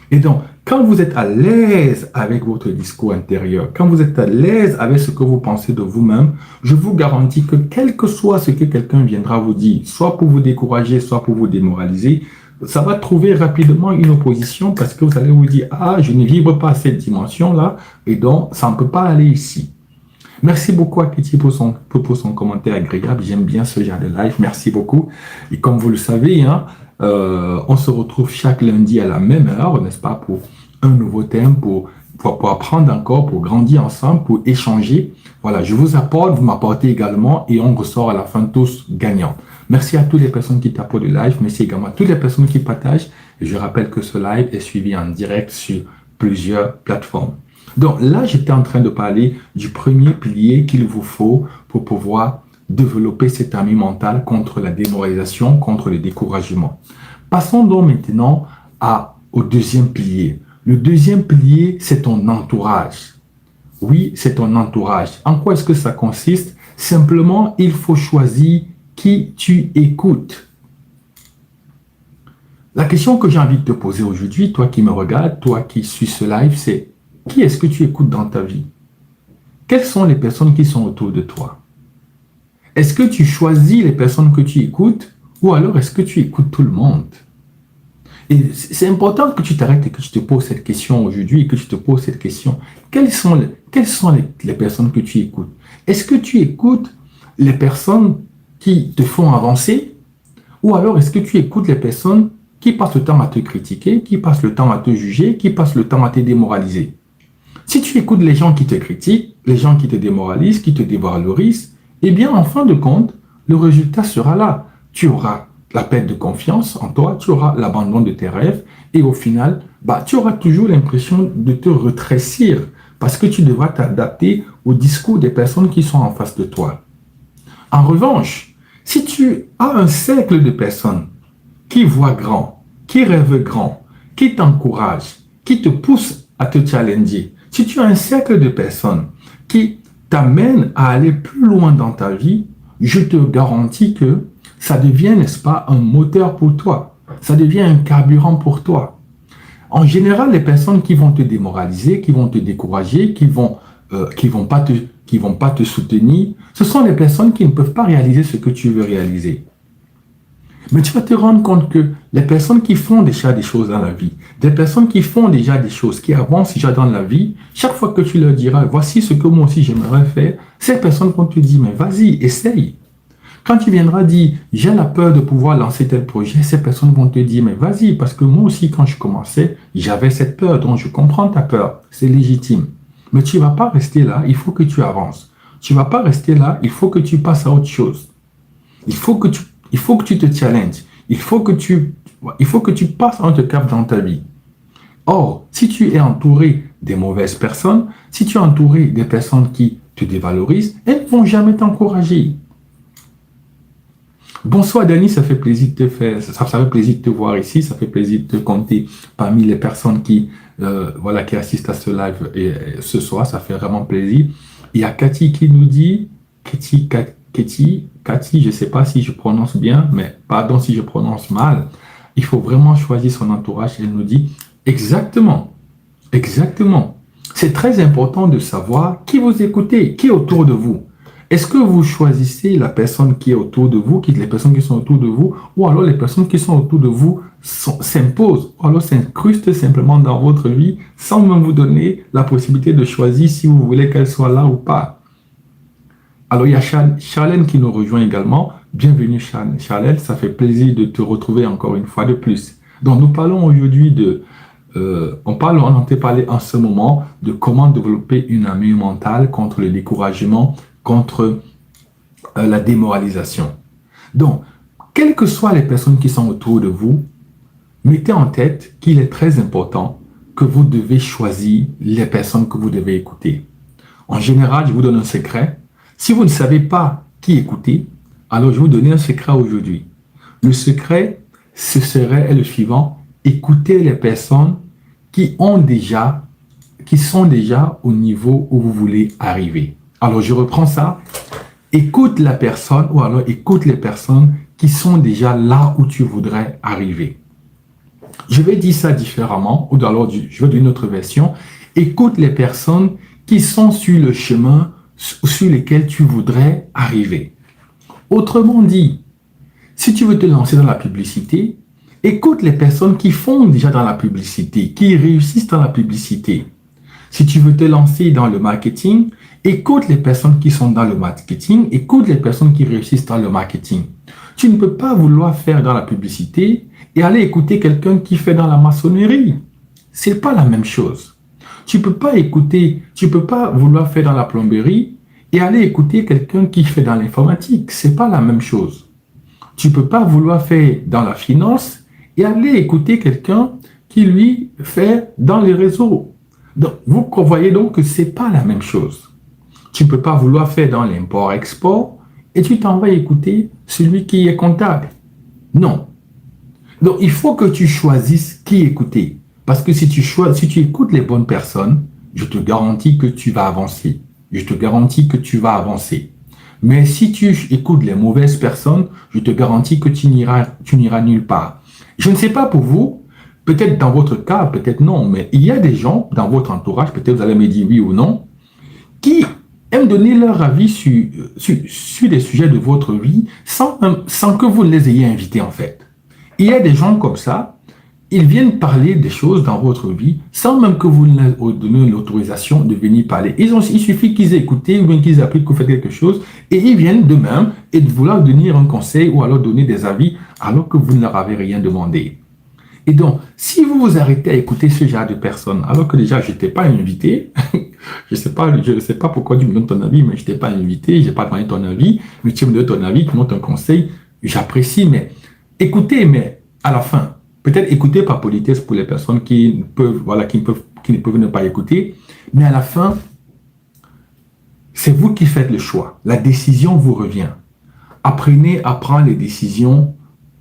Et donc, quand vous êtes à l'aise avec votre discours intérieur, quand vous êtes à l'aise avec ce que vous pensez de vous-même, je vous garantis que quel que soit ce que quelqu'un viendra vous dire, soit pour vous décourager, soit pour vous démoraliser, ça va trouver rapidement une opposition parce que vous allez vous dire, ah, je ne vibre pas à cette dimension-là, et donc, ça ne peut pas aller ici. Merci beaucoup à Kitty pour son commentaire agréable. J'aime bien ce genre de live. Merci beaucoup. Et comme vous le savez, hein, on se retrouve chaque lundi à la même heure, n'est-ce pas, pour un nouveau thème, pour apprendre encore, pour grandir ensemble, pour échanger. Voilà, je vous apporte, vous m'apportez également et on ressort à la fin tous gagnants. Merci à toutes les personnes qui tapent le live. Merci également à toutes les personnes qui partagent. Et je rappelle que ce live est suivi en direct sur plusieurs plateformes. Donc là, j'étais en train de parler du premier pilier qu'il vous faut pour pouvoir développer cette armée mentale contre la démoralisation, contre le découragement. Passons donc maintenant au deuxième pilier. Le deuxième pilier, c'est ton entourage. Oui, c'est ton entourage. En quoi est-ce que ça consiste? Simplement, il faut choisir qui tu écoutes. La question que j'ai envie de te poser aujourd'hui, toi qui me regardes, toi qui suis ce live, c'est qui est-ce que tu écoutes dans ta vie? Quelles sont les personnes qui sont autour de toi? Est-ce que tu choisis les personnes que tu écoutes ou alors est-ce que tu écoutes tout le monde? Et c'est important que tu t'arrêtes et que tu te poses cette question aujourd'hui et que tu te poses cette question. Quelles sont les personnes que tu écoutes? Est-ce que tu écoutes les personnes qui te font avancer ou alors est-ce que tu écoutes les personnes qui passent le temps à te critiquer, qui passent le temps à te juger, qui passent le temps à te démoraliser? Si tu écoutes les gens qui te critiquent, les gens qui te démoralisent, qui te dévalorisent, eh bien, en fin de compte, le résultat sera là. Tu auras la perte de confiance en toi, tu auras l'abandon de tes rêves et au final, tu auras toujours l'impression de te rétrécir parce que tu devras t'adapter au discours des personnes qui sont en face de toi. En revanche, si tu as un cercle de personnes qui voient grand, qui rêvent grand, qui t'encouragent, qui te poussent à te challenger, si tu as un cercle de personnes qui t'amènent à aller plus loin dans ta vie, je te garantis que ça devient, n'est-ce pas, un moteur pour toi. Ça devient un carburant pour toi. En général, les personnes qui vont te démoraliser, qui vont te décourager, qui vont pas te soutenir, ce sont les personnes qui ne peuvent pas réaliser ce que tu veux réaliser. Mais tu vas te rendre compte que les personnes qui font déjà des choses dans la vie, des personnes qui font déjà des choses, qui avancent déjà dans la vie, chaque fois que tu leur diras, voici ce que moi aussi j'aimerais faire, ces personnes vont te dire, mais vas-y, essaye. Quand tu viendras dire, j'ai la peur de pouvoir lancer tel projet, ces personnes vont te dire, mais vas-y, parce que moi aussi, quand je commençais, j'avais cette peur, donc je comprends ta peur, c'est légitime. Mais tu ne vas pas rester là, il faut que tu avances. Tu ne vas pas rester là, il faut que tu passes à autre chose. Il faut que tu te challenges. Il faut que tu passes un autre cap dans ta vie. Or, si tu es entouré des mauvaises personnes, si tu es entouré des personnes qui te dévalorisent, elles ne vont jamais t'encourager. Bonsoir Dani, ça fait plaisir de ça fait plaisir de te voir ici, ça fait plaisir de te compter parmi les personnes qui assistent à ce live ce soir, ça fait vraiment plaisir. Il y a Cathy qui nous dit, Cathy, je ne sais pas si je prononce bien, mais pardon si je prononce mal. Il faut vraiment choisir son entourage. Elle nous dit exactement. C'est très important de savoir qui vous écoutez, qui est autour de vous. Est-ce que vous choisissez la personne qui est autour de vous, les personnes qui sont autour de vous, ou alors les personnes qui sont autour de vous s'imposent, ou alors s'incrustent simplement dans votre vie sans même vous donner la possibilité de choisir si vous voulez qu'elles soient là ou pas. Alors, il y a Charlène qui nous rejoint également. Bienvenue Charlène, ça fait plaisir de te retrouver encore une fois de plus. Donc, nous parlons aujourd'hui on entend parler en ce moment de comment développer une armure mentale contre le découragement, contre la démoralisation. Donc, quelles que soient les personnes qui sont autour de vous, mettez en tête qu'il est très important que vous devez choisir les personnes que vous devez écouter. En général, je vous donne un secret. Si vous ne savez pas qui écouter, alors je vais vous donner un secret aujourd'hui. Le secret, ce serait le suivant. Écoutez les personnes qui sont déjà au niveau où vous voulez arriver. Alors, je reprends ça. Écoute la personne ou alors écoute les personnes qui sont déjà là où tu voudrais arriver. Je vais dire ça différemment, ou alors je vais donner une autre version. Écoute les personnes qui sont sur le chemin sur lequel tu voudrais arriver. Autrement dit, si tu veux te lancer dans la publicité, écoute les personnes qui font déjà dans la publicité, qui réussissent dans la publicité. Si tu veux te lancer dans le marketing, écoute les personnes qui sont dans le marketing, écoute les personnes qui réussissent dans le marketing. Tu ne peux pas vouloir faire dans la publicité et aller écouter quelqu'un qui fait dans la maçonnerie. C'est pas la même chose. Tu peux pas vouloir faire dans la plomberie et aller écouter quelqu'un qui fait dans l'informatique. C'est pas la même chose. Tu peux pas vouloir faire dans la finance et aller écouter quelqu'un qui, lui, fait dans les réseaux. Donc, vous voyez donc que c'est pas la même chose. Tu peux pas vouloir faire dans l'import-export et tu t'en vas écouter celui qui est comptable. Non. Donc, il faut que tu choisisses qui écouter. Parce que si tu écoutes les bonnes personnes, je te garantis que tu vas avancer. Je te garantis que tu vas avancer. Mais si tu écoutes les mauvaises personnes, je te garantis que tu n'iras nulle part. Je ne sais pas pour vous, peut-être dans votre cas, peut-être non, mais il y a des gens dans votre entourage, peut-être vous allez me dire oui ou non, qui aiment donner leur avis sur des sujets de votre vie sans que vous les ayez invités en fait. Il y a des gens comme ça, ils viennent parler des choses dans votre vie sans même que vous leur donniez l'autorisation de venir parler. Il suffit qu'ils aient écouté ou bien qu'ils appliquent que vous faites quelque chose et ils viennent de même et de vouloir donner un conseil ou alors donner des avis alors que vous ne leur avez rien demandé. Et donc, si vous vous arrêtez à écouter ce genre de personnes, alors que déjà, je n'étais pas invité, je ne sais pas pourquoi tu me donnes ton avis, mais je n'étais pas invité, je n'ai pas demandé ton avis, mais tu me donnes ton avis, tu me donnes ton conseil, j'apprécie, mais écoutez, mais à la fin, peut-être écoutez par politesse pour les personnes qui ne peuvent ne pas écouter, mais à la fin, c'est vous qui faites le choix. La décision vous revient. Apprenez à prendre les décisions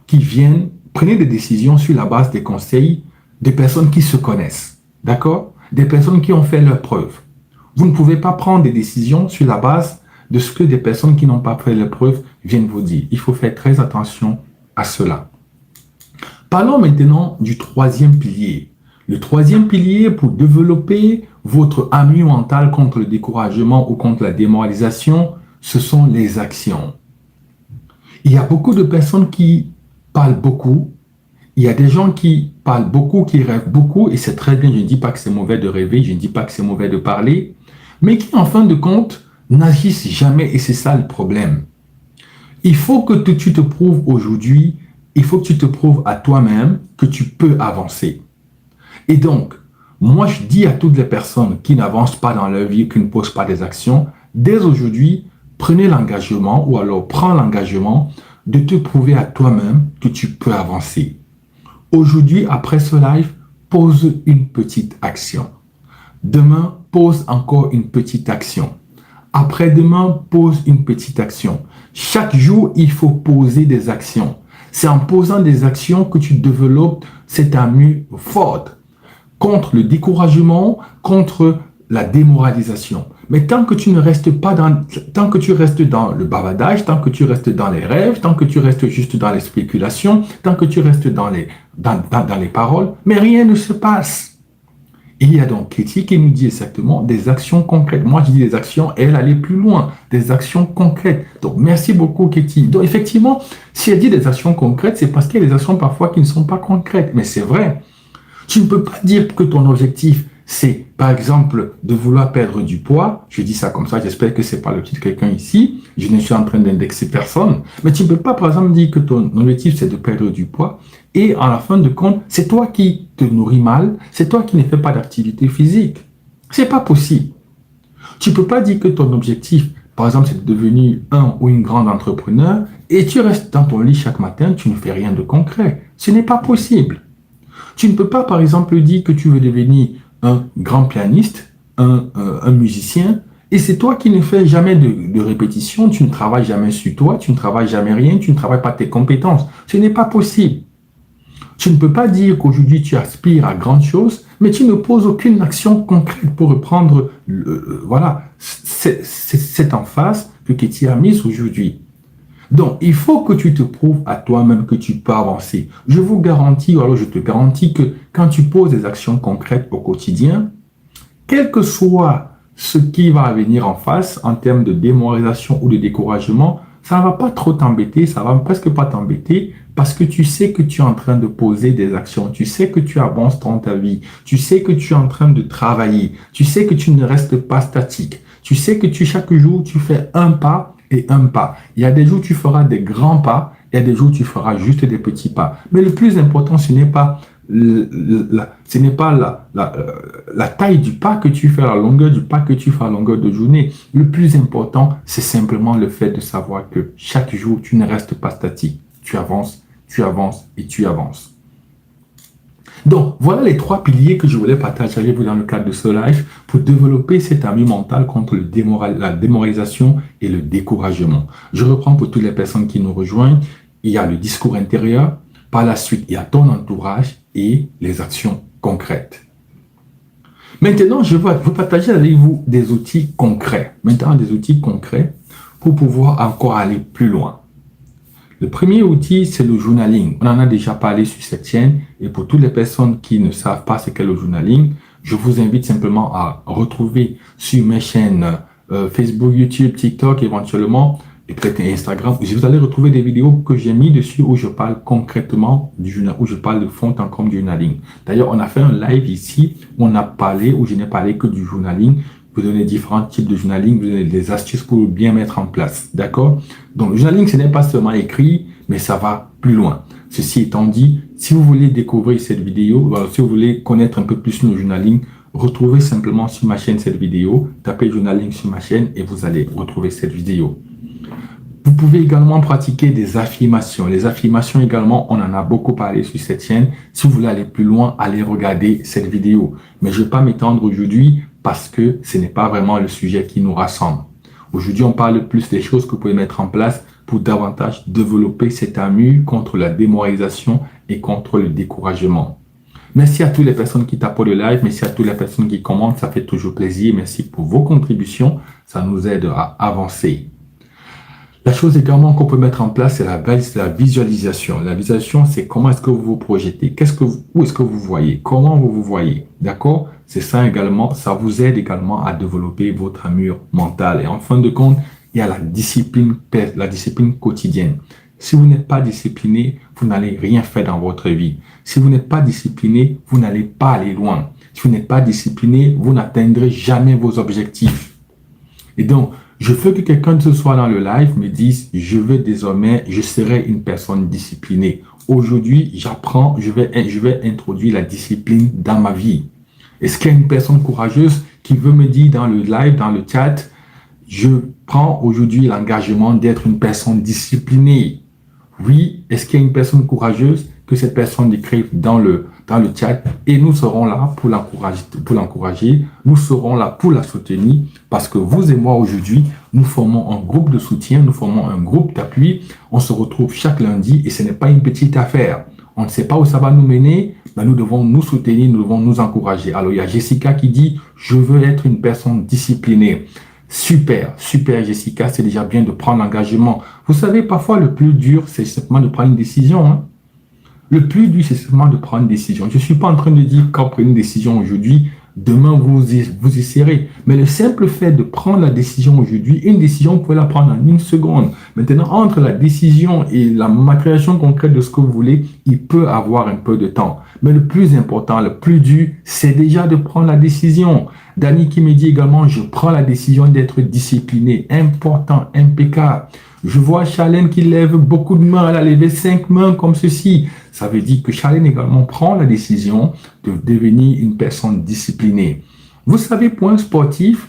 qui viennent. Prenez des décisions sur la base des conseils des personnes qui se connaissent. D'accord? Des personnes qui ont fait leurs preuves. Vous ne pouvez pas prendre des décisions sur la base de ce que des personnes qui n'ont pas fait leurs preuves viennent vous dire. Il faut faire très attention à cela. Parlons maintenant du troisième pilier. Le troisième pilier pour développer votre armure mentale contre le découragement ou contre la démoralisation, ce sont les actions. Il y a beaucoup de personnes qui parlent beaucoup. Il y a des gens qui parlent beaucoup, qui rêvent beaucoup, et c'est très bien, je ne dis pas que c'est mauvais de rêver, je ne dis pas que c'est mauvais de parler, mais qui, en fin de compte, n'agissent jamais, et c'est ça le problème. Il faut que tu te prouves aujourd'hui, il faut que tu te prouves à toi-même que tu peux avancer. Et donc, moi, je dis à toutes les personnes qui n'avancent pas dans leur vie, qui ne posent pas des actions, dès aujourd'hui, prenez l'engagement, ou alors prends l'engagement de te prouver à toi-même que tu peux avancer. Aujourd'hui, après ce live, pose une petite action. Demain, pose encore une petite action. Après-demain, pose une petite action. Chaque jour, il faut poser des actions. C'est en posant des actions que tu développes cette armure forte contre le découragement, contre la démoralisation. Mais tant que tu restes dans le bavardage, tant que tu restes dans les rêves, tant que tu restes juste dans les spéculations, tant que tu restes dans les paroles, mais rien ne se passe. Il y a donc Katie qui nous dit exactement des actions concrètes. Moi, je dis des actions, elle allait plus loin, des actions concrètes. Donc, merci beaucoup, Katie. Donc, effectivement, si elle dit des actions concrètes, c'est parce qu'il y a des actions parfois qui ne sont pas concrètes. Mais c'est vrai. Tu ne peux pas dire que ton objectif, c'est, par exemple, de vouloir perdre du poids. Je dis ça comme ça, j'espère que ce n'est pas le petit de quelqu'un ici. Je ne suis en train d'indexer personne. Mais tu ne peux pas, par exemple, dire que ton objectif, c'est de perdre du poids. Et en la fin de compte, c'est toi qui te nourris mal, c'est toi qui ne fais pas d'activité physique. C'est pas possible. Tu ne peux pas dire que ton objectif, par exemple, c'est de devenir un ou une grande entrepreneur et tu restes dans ton lit chaque matin, tu ne fais rien de concret. Ce n'est pas possible. Tu ne peux pas, par exemple, dire que tu veux devenir un grand pianiste, un musicien, et c'est toi qui ne fais jamais de répétition, tu ne travailles jamais sur toi, tu ne travailles jamais rien, tu ne travailles pas tes compétences. Ce n'est pas possible. Tu ne peux pas dire qu'aujourd'hui tu aspires à grandes choses, mais tu ne poses aucune action concrète pour reprendre voilà, cette emphase que tu as mise aujourd'hui. Donc, il faut que tu te prouves à toi-même que tu peux avancer. Je vous garantis, ou alors je te garantis que quand tu poses des actions concrètes au quotidien, quel que soit ce qui va venir en face en termes de démoralisation ou de découragement, ça ne va pas trop t'embêter, ça ne va presque pas t'embêter parce que tu sais que tu es en train de poser des actions, tu sais que tu avances dans ta vie, tu sais que tu es en train de travailler, tu sais que tu ne restes pas statique, tu sais que chaque jour, tu fais un pas et un pas. Il y a des jours où tu feras des grands pas, il y a des jours où tu feras juste des petits pas. Mais le plus important, ce n'est pas la taille du pas que tu fais, la longueur du pas que tu fais à longueur de journée. Le plus important, c'est simplement le fait de savoir que chaque jour, tu ne restes pas statique. Tu avances et tu avances. Donc, voilà les 3 piliers que je voulais partager avec vous dans le cadre de ce live pour développer cette armure mentale contre la démoralisation et le découragement. Je reprends pour toutes les personnes qui nous rejoignent. Il y a le discours intérieur. Par la suite, il y a ton entourage et les actions concrètes. Maintenant, je vais partager avec vous des outils concrets. Maintenant, des outils concrets pour pouvoir encore aller plus loin. Le premier outil, c'est le journaling. On en a déjà parlé sur cette chaîne. Et pour toutes les personnes qui ne savent pas ce qu'est le journaling, je vous invite simplement à retrouver sur mes chaînes Facebook, YouTube, TikTok, éventuellement, et peut-être Instagram. Vous allez retrouver des vidéos que j'ai mis dessus où je parle concrètement du journal, où je parle de fond en comble du journaling. D'ailleurs, on a fait un live ici où on a parlé, où je n'ai parlé que du journaling. Vous donnez différents types de journaling, vous donnez des astuces pour bien mettre en place. D'accord? Donc, le journaling, ce n'est pas seulement écrit, mais ça va plus loin. Ceci étant dit, si vous voulez découvrir cette vidéo, si vous voulez connaître un peu plus le journaling, retrouvez simplement sur ma chaîne cette vidéo, tapez journaling sur ma chaîne et vous allez retrouver cette vidéo. Vous pouvez également pratiquer des affirmations. Les affirmations également, on en a beaucoup parlé sur cette chaîne. Si vous voulez aller plus loin, allez regarder cette vidéo. Mais je ne vais pas m'étendre aujourd'hui parce que ce n'est pas vraiment le sujet qui nous rassemble. Aujourd'hui, on parle plus des choses que vous pouvez mettre en place pour davantage développer cette armure contre la démoralisation et contre le découragement. Merci à toutes les personnes qui tapent le live. Merci à toutes les personnes qui commentent. Ça fait toujours plaisir. Merci pour vos contributions. Ça nous aide à avancer. La chose également qu'on peut mettre en place, c'est la visualisation. La visualisation, c'est comment est-ce que vous vous projetez, où est-ce que vous voyez, comment vous vous voyez, d'accord? C'est ça également, ça vous aide également à développer votre armure mentale. Et en fin de compte, il y a la discipline quotidienne. Si vous n'êtes pas discipliné, vous n'allez rien faire dans votre vie. Si vous n'êtes pas discipliné, vous n'allez pas aller loin. Si vous n'êtes pas discipliné, vous n'atteindrez jamais vos objectifs. Et donc, je veux que quelqu'un ce soir dans le live me dise, je serai une personne disciplinée. Aujourd'hui, j'apprends, je vais introduire la discipline dans ma vie. Est-ce qu'il y a une personne courageuse qui veut me dire dans le live, dans le chat, je prends aujourd'hui l'engagement d'être une personne disciplinée? Oui, est-ce qu'il y a une personne courageuse? Que cette personne écrive dans le chat et nous serons là pour l'encourager, nous serons là pour la soutenir parce que vous et moi aujourd'hui, nous formons un groupe de soutien, nous formons un groupe d'appui, on se retrouve chaque lundi et ce n'est pas une petite affaire. On ne sait pas où ça va nous mener, mais nous devons nous soutenir, nous devons nous encourager. Alors il y a Jessica qui dit, je veux être une personne disciplinée. Super, super Jessica, c'est déjà bien de prendre l'engagement. Vous savez, parfois le plus dur, c'est simplement de prendre une décision, hein. Le plus dur, c'est seulement de prendre une décision. Je ne suis pas en train de dire quand vous prenez une décision aujourd'hui, demain vous y serez. Mais le simple fait de prendre la décision aujourd'hui, une décision, vous pouvez la prendre en une seconde. Maintenant, entre la décision et la matérialisation concrète de ce que vous voulez, il peut avoir un peu de temps. Mais le plus important, le plus dur, c'est déjà de prendre la décision. Dani qui me dit également, je prends la décision d'être discipliné. Important, impeccable. Je vois Charlène qui lève beaucoup de mains. Elle a levé 5 mains comme ceci. Ça veut dire que Charlène également prend la décision de devenir une personne disciplinée. Vous savez, pour un sportif,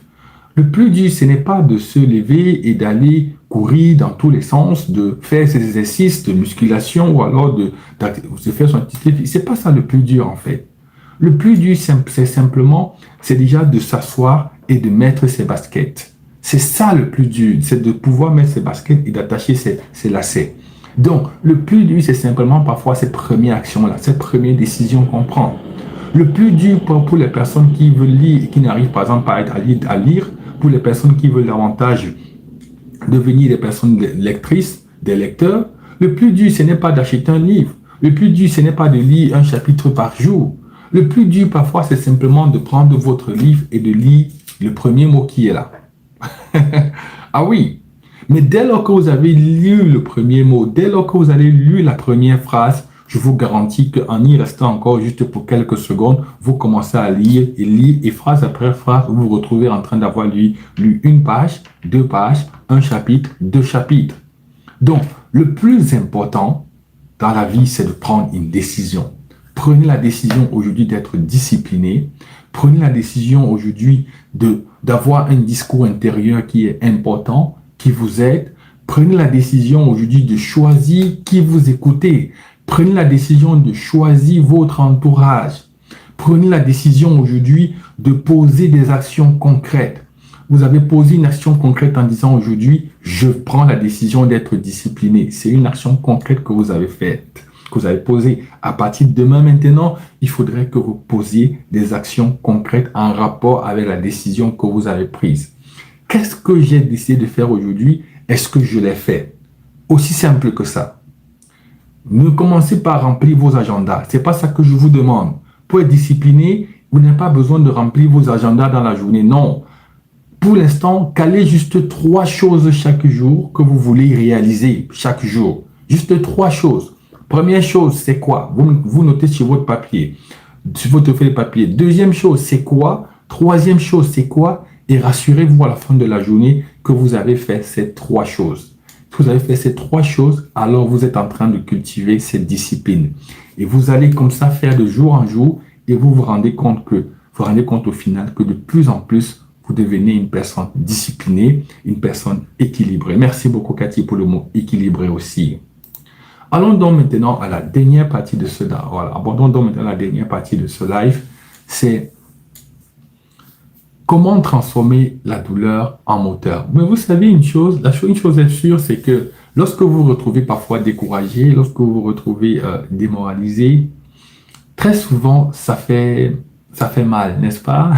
le plus dur, ce n'est pas de se lever et d'aller courir dans tous les sens, de faire ses exercices de musculation ou alors de faire son activité. Ce n'est pas ça le plus dur en fait. Le plus dur, c'est déjà de s'asseoir et de mettre ses baskets. C'est ça le plus dur, c'est de pouvoir mettre ses baskets et d'attacher ses lacets. Donc, le plus dur, c'est simplement parfois cette première action-là, cette première décision qu'on prend. Le plus dur pour les personnes qui veulent lire et qui n'arrivent par exemple pas à lire, pour les personnes qui veulent davantage devenir des personnes lectrices, des lecteurs, le plus dur, ce n'est pas d'acheter un livre. Le plus dur, ce n'est pas de lire un chapitre par jour. Le plus dur, parfois, c'est simplement de prendre votre livre et de lire le premier mot qui est là. Ah oui, mais dès lors que vous avez lu le premier mot, dès lors que vous avez lu la première phrase, je vous garantis qu'en y restant encore juste pour quelques secondes, vous commencez à lire, et phrase après phrase, vous vous retrouvez en train d'avoir lu une page, deux pages, un chapitre, deux chapitres. Donc, le plus important dans la vie, c'est de prendre une décision. Prenez la décision aujourd'hui d'être discipliné. Prenez la décision aujourd'hui d'avoir un discours intérieur qui est important, qui vous aide. Prenez la décision aujourd'hui de choisir qui vous écoutez. Prenez la décision de choisir votre entourage. Prenez la décision aujourd'hui de poser des actions concrètes. Vous avez posé une action concrète en disant aujourd'hui, je prends la décision d'être discipliné. C'est une action concrète que vous avez faite, que vous avez posée. À partir de demain maintenant, il faudrait que vous posiez des actions concrètes en rapport avec la décision que vous avez prise. Qu'est-ce que j'ai décidé de faire aujourd'hui? Est-ce que je l'ai fait? Aussi simple que ça. Ne commencez pas à remplir vos agendas. Ce n'est pas ça que je vous demande. Pour être discipliné, vous n'avez pas besoin de remplir vos agendas dans la journée. Non. Pour l'instant, calez juste 3 choses chaque jour que vous voulez réaliser chaque jour. Juste 3 choses. Première chose, c'est quoi? Vous notez sur votre papier, sur votre feuille de papier. Deuxième chose, c'est quoi? Troisième chose, c'est quoi? Et rassurez-vous à la fin de la journée que vous avez fait ces 3 choses. Si vous avez fait ces 3 choses, alors vous êtes en train de cultiver cette discipline. Et vous allez comme ça faire de jour en jour et vous rendez compte au final que de plus en plus, vous devenez une personne disciplinée, une personne équilibrée. Merci beaucoup, Cathy, pour le mot équilibré aussi. Allons donc maintenant à la dernière partie de ce live. Voilà, abordons donc maintenant la dernière partie de ce live. C'est comment transformer la douleur en moteur. Mais vous savez une chose est sûre, c'est que lorsque vous vous retrouvez parfois découragé, lorsque vous vous retrouvez démoralisé, très souvent, ça fait mal, n'est-ce pas?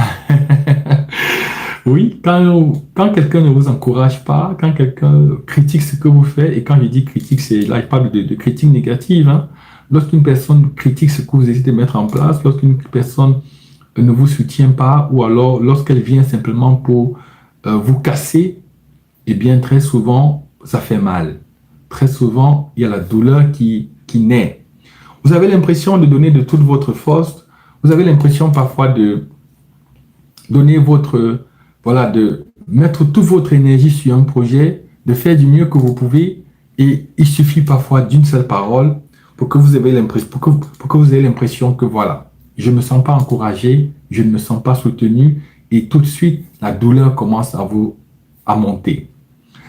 Oui, quand quelqu'un ne vous encourage pas, quand quelqu'un critique ce que vous faites, et quand je dis critique, là, je parle de critique négative, hein. Lorsqu'une personne critique ce que vous essayez de mettre en place, lorsqu'une personne ne vous soutient pas, ou alors lorsqu'elle vient simplement pour vous casser, eh bien, très souvent, ça fait mal. Très souvent, il y a la douleur qui naît. Vous avez l'impression de donner de toute votre force, vous avez l'impression parfois de donner de mettre toute votre énergie sur un projet, de faire du mieux que vous pouvez, et il suffit parfois d'une seule parole pour que vous ayez l'impression que voilà, je ne me sens pas encouragé, je ne me sens pas soutenu, et tout de suite, la douleur commence à monter.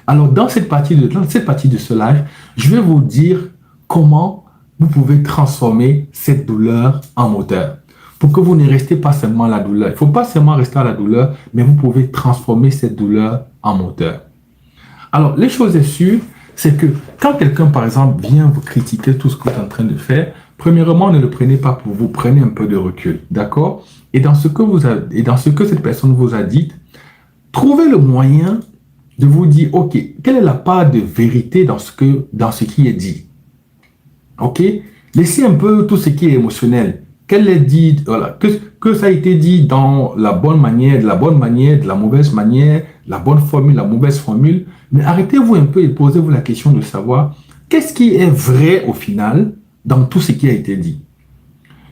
Alors, dans cette partie de ce live, je vais vous dire comment vous pouvez transformer cette douleur en moteur. Pour que vous ne restez pas seulement à la douleur. Il ne faut pas seulement rester à la douleur, mais vous pouvez transformer cette douleur en moteur. Alors, les choses sûres, c'est que quand quelqu'un, par exemple, vient vous critiquer tout ce que vous êtes en train de faire, premièrement, ne le prenez pas pour vous, prenez un peu de recul, d'accord? Et dans ce que cette personne vous a dit, trouvez le moyen de vous dire, ok, quelle est la part de vérité dans ce qui est dit? Ok? Laissez un peu tout ce qui est émotionnel. Qu'elle est dit, voilà, que ça a été dit dans la bonne manière, de la mauvaise manière, la bonne formule, la mauvaise formule. Mais arrêtez-vous un peu et posez-vous la question de savoir qu'est-ce qui est vrai au final dans tout ce qui a été dit.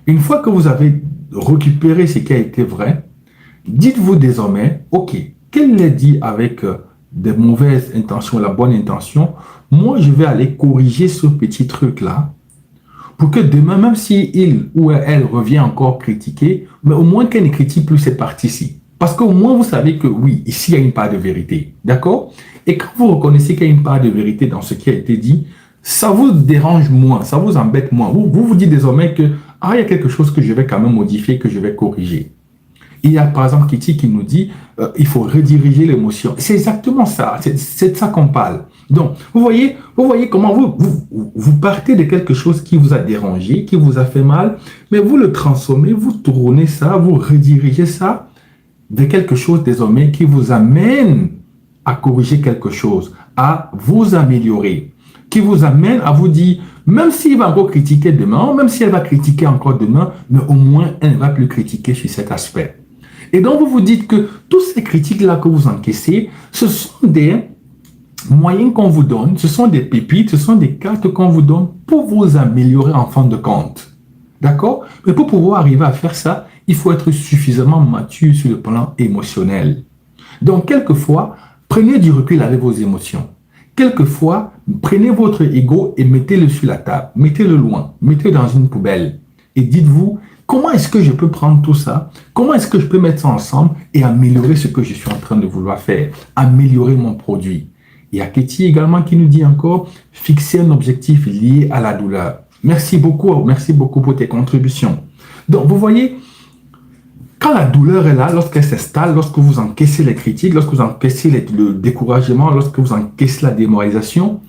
Une fois que vous avez récupéré ce qui a été vrai, dites-vous désormais, ok, qu'elle est dit avec des mauvaises intentions, la bonne intention, moi je vais aller corriger ce petit truc-là, pour que demain, même si il ou elle revient encore critiquer, mais au moins qu'elle ne critique plus cette partie-ci. Parce qu'au moins, vous savez que oui, ici, il y a une part de vérité. D'accord? Et quand vous reconnaissez qu'il y a une part de vérité dans ce qui a été dit, ça vous dérange moins, ça vous embête moins. Vous dites désormais que il y a quelque chose que je vais quand même modifier, que je vais corriger. Il y a par exemple Kitty qui nous dit il faut rediriger l'émotion. C'est exactement ça, c'est de ça qu'on parle. Donc, vous voyez comment vous partez de quelque chose qui vous a dérangé, qui vous a fait mal, mais vous le transformez, vous tournez ça, vous redirigez ça de quelque chose désormais qui vous amène à corriger quelque chose, à vous améliorer, qui vous amène à vous dire, même s'il va encore critiquer demain, même si elle va critiquer encore demain, mais au moins elle ne va plus critiquer sur cet aspect. Et donc vous vous dites que toutes ces critiques-là que vous encaissez, ce sont des moyens qu'on vous donne, ce sont des pépites, ce sont des cartes qu'on vous donne pour vous améliorer en fin de compte. D'accord? Mais pour pouvoir arriver à faire ça, il faut être suffisamment mature sur le plan émotionnel. Donc, quelquefois, prenez du recul avec vos émotions. Quelquefois, prenez votre ego et mettez-le sur la table, mettez-le loin, mettez-le dans une poubelle. Et dites-vous, comment est-ce que je peux prendre tout ça? Comment est-ce que je peux mettre ça ensemble et améliorer ce que je suis en train de vouloir faire? Améliorer mon produit. Il y a Katie également qui nous dit encore, fixer un objectif lié à la douleur. Merci beaucoup pour tes contributions. Donc, vous voyez, quand la douleur est là, lorsqu'elle s'installe, lorsque vous encaissez les critiques, lorsque vous encaissez le découragement, lorsque vous encaissez la démoralisation,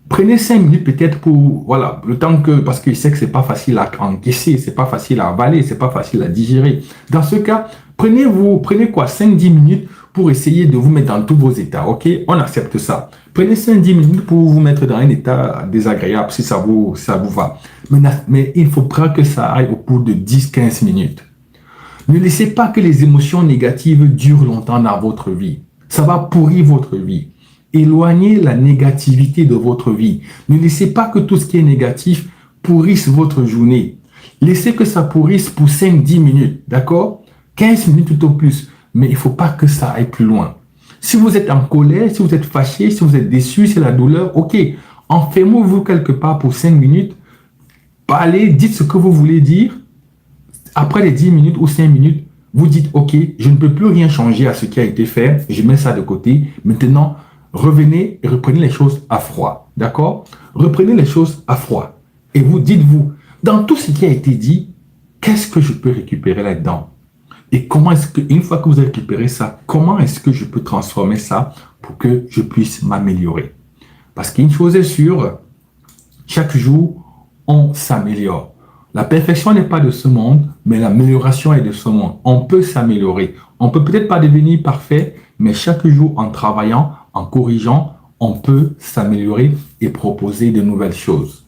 prenez 5 minutes peut-être pour, voilà, le temps que, parce que je sais que c'est pas facile à encaisser, c'est pas facile à avaler, c'est pas facile à digérer. Dans ce cas, prenez quoi, 5-10 minutes pour essayer de vous mettre dans tous vos états, ok? On accepte ça. Prenez 5-10 minutes pour vous mettre dans un état désagréable si ça vous va. Mais il faut pas que ça aille au bout de 10-15 minutes. Ne laissez pas que les émotions négatives durent longtemps dans votre vie. Ça va pourrir votre vie. Éloignez la négativité de votre vie. Ne laissez pas que tout ce qui est négatif pourrisse votre journée. Laissez que ça pourrisse pour 5-10 minutes, d'accord? 15 minutes tout au plus. Mais il ne faut pas que ça aille plus loin. Si vous êtes en colère, si vous êtes fâché, si vous êtes déçu, c'est la douleur, ok. Enfermez-vous quelque part pour 5 minutes. Parlez, dites ce que vous voulez dire. Après les 10 minutes ou 5 minutes, vous dites, ok, je ne peux plus rien changer à ce qui a été fait. Je mets ça de côté. Maintenant, revenez et reprenez les choses à froid. D'accord? Reprenez les choses à froid. Et vous dites-vous, dans tout ce qui a été dit, qu'est-ce que je peux récupérer là-dedans? Et comment est-ce que, une fois que vous avez récupéré ça, comment est-ce que je peux transformer ça pour que je puisse m'améliorer? Parce qu'une chose est sûre, chaque jour, on s'améliore. La perfection n'est pas de ce monde, mais l'amélioration est de ce monde. On peut s'améliorer. On peut peut-être pas devenir parfait, mais chaque jour, en travaillant, en corrigeant, on peut s'améliorer et proposer de nouvelles choses.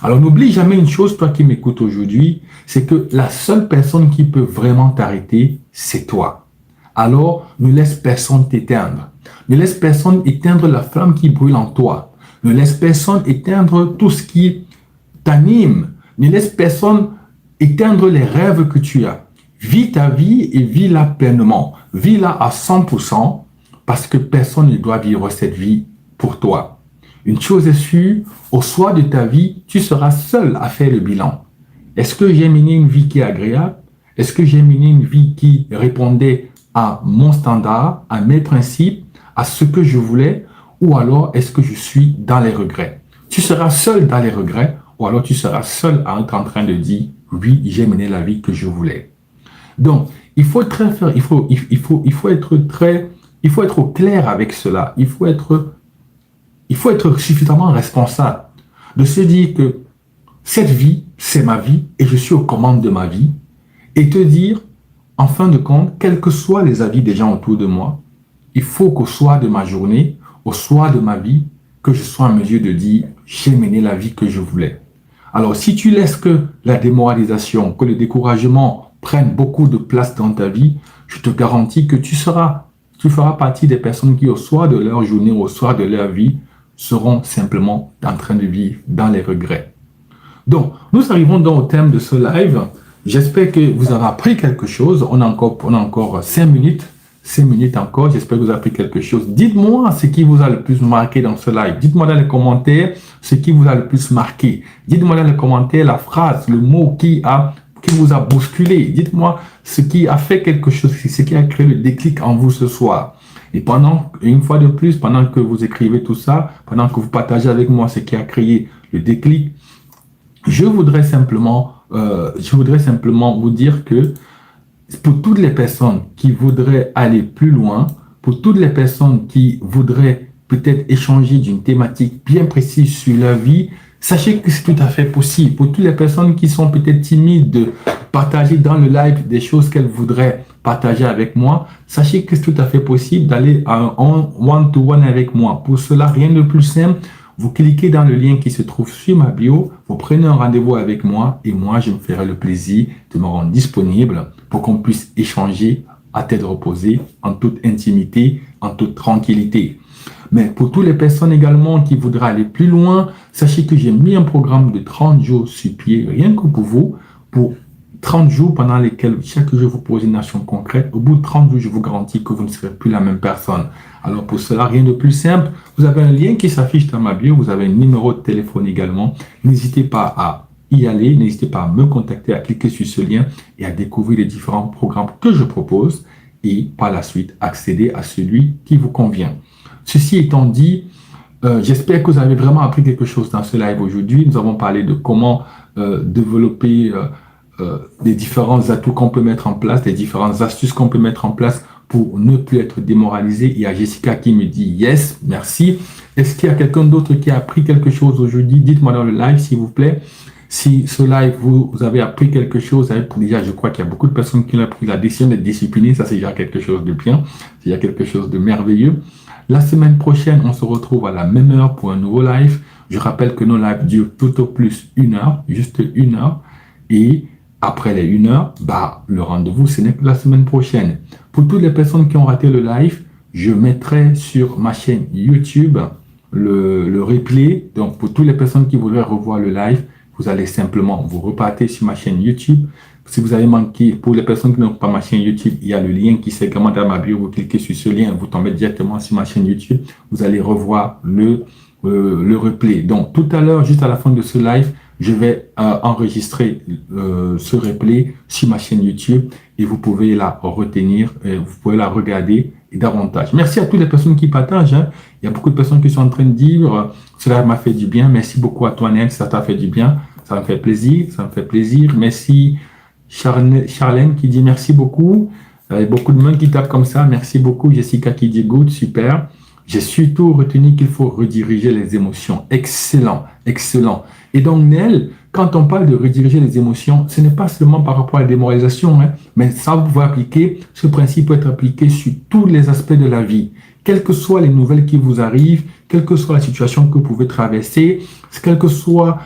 Alors, n'oublie jamais une chose, toi qui m'écoutes aujourd'hui, c'est que la seule personne qui peut vraiment t'arrêter, c'est toi. Alors, ne laisse personne t'éteindre. Ne laisse personne éteindre la flamme qui brûle en toi. Ne laisse personne éteindre tout ce qui t'anime. Ne laisse personne éteindre les rêves que tu as. Vis ta vie et vis-la pleinement. Vis-la à 100% parce que personne ne doit vivre cette vie pour toi. Une chose est sûre, au soir de ta vie, tu seras seul à faire le bilan. Est-ce que j'ai mené une vie qui est agréable? Est-ce que j'ai mené une vie qui répondait à mon standard, à mes principes, à ce que je voulais? Ou alors est-ce que je suis dans les regrets? Tu seras seul dans les regrets ou alors tu seras seul à être en train de dire « Oui, j'ai mené la vie que je voulais ». Donc, il faut être au clair avec cela. Il faut être suffisamment responsable de se dire que cette vie, c'est ma vie et je suis aux commandes de ma vie. Et te dire, en fin de compte, quels que soient les avis des gens autour de moi, il faut qu'au soir de ma journée, au soir de ma vie, que je sois en mesure de dire, j'ai mené la vie que je voulais. Alors, si tu laisses que la démoralisation, que le découragement prennent beaucoup de place dans ta vie, je te garantis que tu feras partie des personnes qui, au soir de leur journée, au soir de leur vie, seront simplement en train de vivre dans les regrets. Donc, nous arrivons donc au thème de ce live. J'espère que vous avez appris quelque chose. On a encore 5 minutes. 5 minutes encore. J'espère que vous avez appris quelque chose. Dites-moi ce qui vous a le plus marqué dans ce live. Dites-moi dans les commentaires ce qui vous a le plus marqué. Dites-moi dans les commentaires la phrase, le mot qui vous a bousculé. Dites-moi ce qui a fait quelque chose, ce qui a créé le déclic en vous ce soir. Et une fois de plus, pendant que vous écrivez tout ça, pendant que vous partagez avec moi ce qui a créé le déclic, je voudrais simplement vous dire que pour toutes les personnes qui voudraient aller plus loin, pour toutes les personnes qui voudraient peut-être échanger d'une thématique bien précise sur leur vie, sachez que c'est tout à fait possible. Pour toutes les personnes qui sont peut-être timides de partager dans le live des choses qu'elles voudraient partager avec moi, sachez que c'est tout à fait possible d'aller en one-to-one avec moi. Pour cela, rien de plus simple. Vous cliquez dans le lien qui se trouve sur ma bio, vous prenez un rendez-vous avec moi et moi, je me ferai le plaisir de me rendre disponible pour qu'on puisse échanger à tête reposée, en toute intimité, en toute tranquillité. Mais pour toutes les personnes également qui voudraient aller plus loin, sachez que j'ai mis un programme de 30 jours sur pied, rien que pour vous, pour 30 jours pendant lesquels chaque jour vous posez une action concrète. Au bout de 30 jours, je vous garantis que vous ne serez plus la même personne. Alors pour cela, rien de plus simple. Vous avez un lien qui s'affiche dans ma bio. Vous avez un numéro de téléphone également. N'hésitez pas à y aller. N'hésitez pas à me contacter, à cliquer sur ce lien et à découvrir les différents programmes que je propose et par la suite accéder à celui qui vous convient. Ceci étant dit, j'espère que vous avez vraiment appris quelque chose dans ce live aujourd'hui. Nous avons parlé de comment développer des différents atouts qu'on peut mettre en place, des différentes astuces qu'on peut mettre en place pour ne plus être démoralisé. Il y a Jessica qui me dit « Yes, merci ». Est-ce qu'il y a quelqu'un d'autre qui a appris quelque chose aujourd'hui? Dites-moi dans le live, s'il vous plaît. Si ce live, vous avez appris quelque chose, déjà, je crois qu'il y a beaucoup de personnes qui ont pris la décision d'être disciplinées. Ça, c'est déjà quelque chose de bien. C'est déjà quelque chose de merveilleux. La semaine prochaine, on se retrouve à la même heure pour un nouveau live. Je rappelle que nos lives durent tout au plus 1 heure, juste 1 heure. Et après les 1 heure, le rendez-vous, ce n'est que la semaine prochaine. Pour toutes les personnes qui ont raté le live, je mettrai sur ma chaîne YouTube le replay. Donc, pour toutes les personnes qui voudraient revoir le live, vous allez simplement vous repartir sur ma chaîne YouTube. Si vous avez manqué, pour les personnes qui n'ont pas ma chaîne YouTube, il y a le lien qui s'est également dans ma bio. Vous cliquez sur ce lien, vous tombez directement sur ma chaîne YouTube. Vous allez revoir le replay. Donc, tout à l'heure, juste à la fin de ce live, je vais enregistrer ce replay sur ma chaîne YouTube et vous pouvez la retenir, vous pouvez la regarder et davantage. Merci à toutes les personnes qui partagent. Il y a beaucoup de personnes qui sont en train de dire cela m'a fait du bien. Merci beaucoup à toi, Nex, ça t'a fait du bien. Ça me fait plaisir, ça me fait plaisir. Merci Charlène qui dit merci beaucoup. Il y a beaucoup de monde qui tape comme ça. Merci beaucoup. Jessica qui dit good, super. J'ai surtout retenu qu'il faut rediriger les émotions. Excellent, excellent. Et donc, Nel, quand on parle de rediriger les émotions, ce n'est pas seulement par rapport à la démoralisation, mais ça, vous pouvez appliquer, ce principe peut être appliqué sur tous les aspects de la vie. Quelles que soient les nouvelles qui vous arrivent, quelle que soit la situation que vous pouvez traverser, quel que soit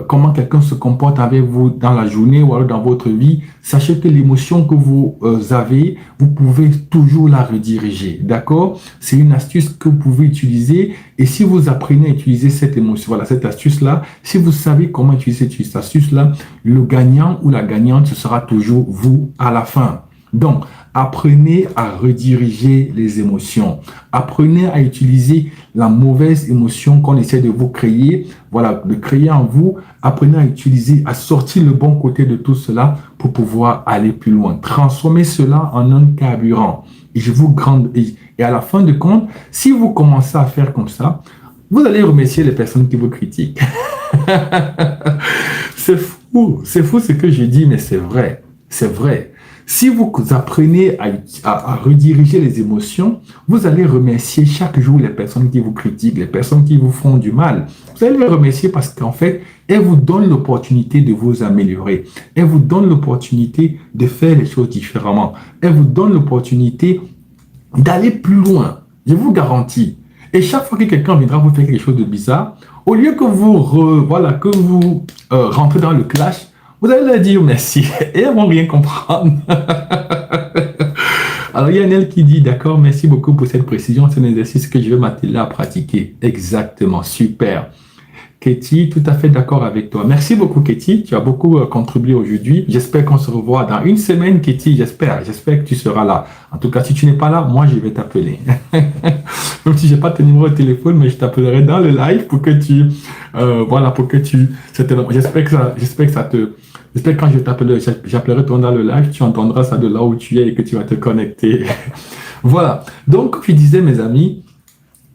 comment quelqu'un se comporte avec vous dans la journée ou alors dans votre vie, sachez que l'émotion que vous avez, vous pouvez toujours la rediriger. D'accord? C'est une astuce que vous pouvez utiliser et si vous apprenez à utiliser cette émotion, voilà, cette astuce-là, si vous savez comment utiliser cette astuce-là, le gagnant ou la gagnante, ce sera toujours vous à la fin. Donc, apprenez à rediriger les émotions. Apprenez à utiliser la mauvaise émotion qu'on essaie de vous créer, voilà, de créer en vous. Apprenez à utiliser, à sortir le bon côté de tout cela pour pouvoir aller plus loin. Transformez cela en un carburant. Et à la fin de compte, si vous commencez à faire comme ça, vous allez remercier les personnes qui vous critiquent. C'est fou ce que je dis, mais c'est vrai, c'est vrai. Si vous apprenez à rediriger les émotions, vous allez remercier chaque jour les personnes qui vous critiquent, les personnes qui vous font du mal. Vous allez les remercier parce qu'en fait, elles vous donnent l'opportunité de vous améliorer. Elles vous donnent l'opportunité de faire les choses différemment. Elles vous donnent l'opportunité d'aller plus loin. Je vous garantis. Et chaque fois que quelqu'un viendra vous faire quelque chose de bizarre, au lieu que vous rentrez dans le clash, vous allez leur dire merci et elles vont rien comprendre. Alors, il y a Nel qui dit, d'accord, merci beaucoup pour cette précision. C'est un exercice que je vais m'atteler à pratiquer. Exactement, super. Katie, tout à fait d'accord avec toi. Merci beaucoup, Katie. Tu as beaucoup contribué aujourd'hui. J'espère qu'on se revoit dans une semaine, Katie. J'espère que tu seras là. En tout cas, si tu n'es pas là, moi, je vais t'appeler. Même si je n'ai pas ton numéro de téléphone, mais je t'appellerai dans le live pour que tu... J'espère que quand je t'appellerai, j'appellerai toi dans le live, tu entendras ça de là où tu es et que tu vas te connecter. Voilà. Donc, je disais, mes amis,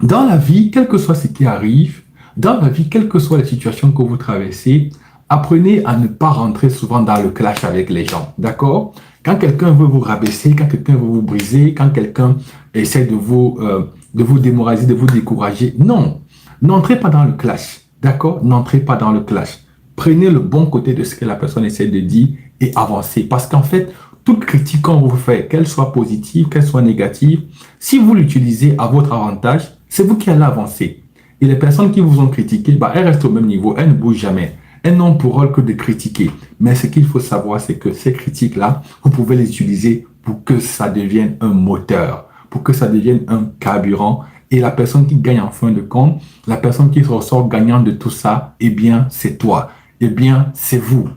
dans la vie, quel que soit ce qui arrive, dans la vie, quelle que soit la situation que vous traversez, apprenez à ne pas rentrer souvent dans le clash avec les gens. D'accord? Quand quelqu'un veut vous rabaisser, quand quelqu'un veut vous briser, quand quelqu'un essaie de vous démoraliser, de vous décourager, non. N'entrez pas dans le clash. D'accord? N'entrez pas dans le clash. Prenez le bon côté de ce que la personne essaie de dire et avancez. Parce qu'en fait, toute critique qu'on vous fait, qu'elle soit positive, qu'elle soit négative, si vous l'utilisez à votre avantage, c'est vous qui allez avancer. Et les personnes qui vous ont critiqué, bah, elles restent au même niveau, elles ne bougent jamais. Elles n'ont pour rôle que de critiquer. Mais ce qu'il faut savoir, c'est que ces critiques-là, vous pouvez les utiliser pour que ça devienne un moteur, pour que ça devienne un carburant. Et la personne qui gagne en fin de compte, la personne qui ressort gagnant de tout ça, eh bien, c'est toi. Eh bien, c'est vous.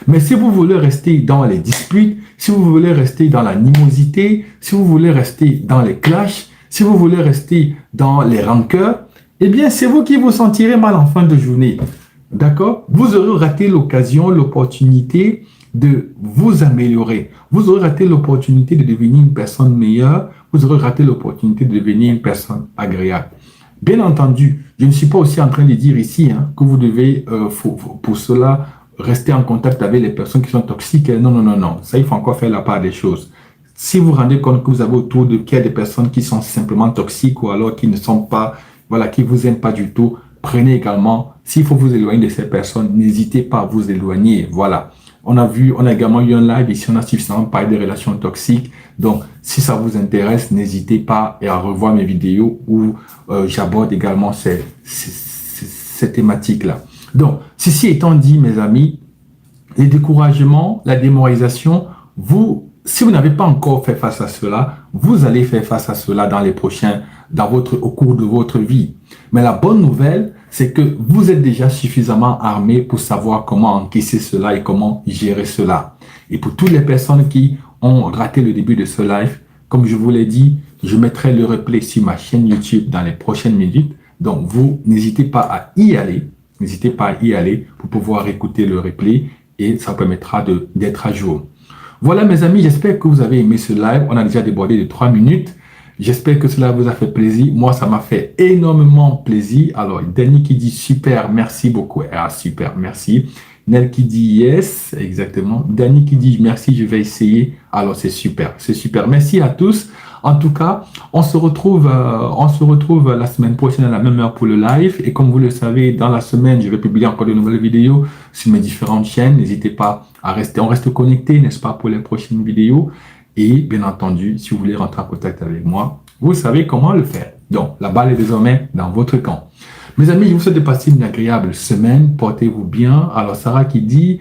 Mais si vous voulez rester dans les disputes, si vous voulez rester dans l'animosité, si vous voulez rester dans les clashs, si vous voulez rester dans les rancœurs, eh bien, c'est vous qui vous sentirez mal en fin de journée. D'accord? Vous aurez raté l'occasion, l'opportunité de vous améliorer. Vous aurez raté l'opportunité de devenir une personne meilleure. Vous aurez raté l'opportunité de devenir une personne agréable. Bien entendu, je ne suis pas aussi en train de dire ici que vous devez, pour cela, rester en contact avec les personnes qui sont toxiques. Non, non, non, non. Ça, il faut encore faire la part des choses. Si vous vous rendez compte que vous avez autour de qu'il y a des personnes qui sont simplement toxiques ou alors qui ne sont pas, voilà, qui vous aiment pas du tout, prenez également, s'il faut vous éloigner de ces personnes, n'hésitez pas à vous éloigner. Voilà. On a également eu un live ici, on a suffisamment parlé des relations toxiques. Donc, si ça vous intéresse, n'hésitez pas à revoir mes vidéos où j'aborde également ces thématiques-là. Donc, ceci étant dit, mes amis, les découragements, la démoralisation, si vous n'avez pas encore fait face à cela, vous allez faire face à cela au cours de votre vie. Mais la bonne nouvelle, c'est que vous êtes déjà suffisamment armé pour savoir comment encaisser cela et comment gérer cela. Et pour toutes les personnes qui ont raté le début de ce live, comme je vous l'ai dit, je mettrai le replay sur ma chaîne YouTube dans les prochaines minutes. Donc, vous n'hésitez pas à y aller. N'hésitez pas à y aller pour pouvoir écouter le replay et ça permettra d'être à jour. Voilà mes amis, j'espère que vous avez aimé ce live. On a déjà débordé de 3 minutes. J'espère que cela vous a fait plaisir. Moi, ça m'a fait énormément plaisir. Alors, Danny qui dit super, merci beaucoup. Ah, super, merci. Nel qui dit yes, exactement. Danny qui dit merci, je vais essayer. Alors, c'est super, c'est super. Merci à tous. En tout cas, on se retrouve la semaine prochaine à la même heure pour le live. Et comme vous le savez, dans la semaine, je vais publier encore de nouvelles vidéos sur mes différentes chaînes. N'hésitez pas à rester, on reste connecté, n'est-ce pas, pour les prochaines vidéos. Et bien entendu, si vous voulez rentrer en contact avec moi, vous savez comment le faire. Donc, la balle est désormais dans votre camp. Mes amis, je vous souhaite de passer une agréable semaine. Portez-vous bien. Alors, Sarah qui dit,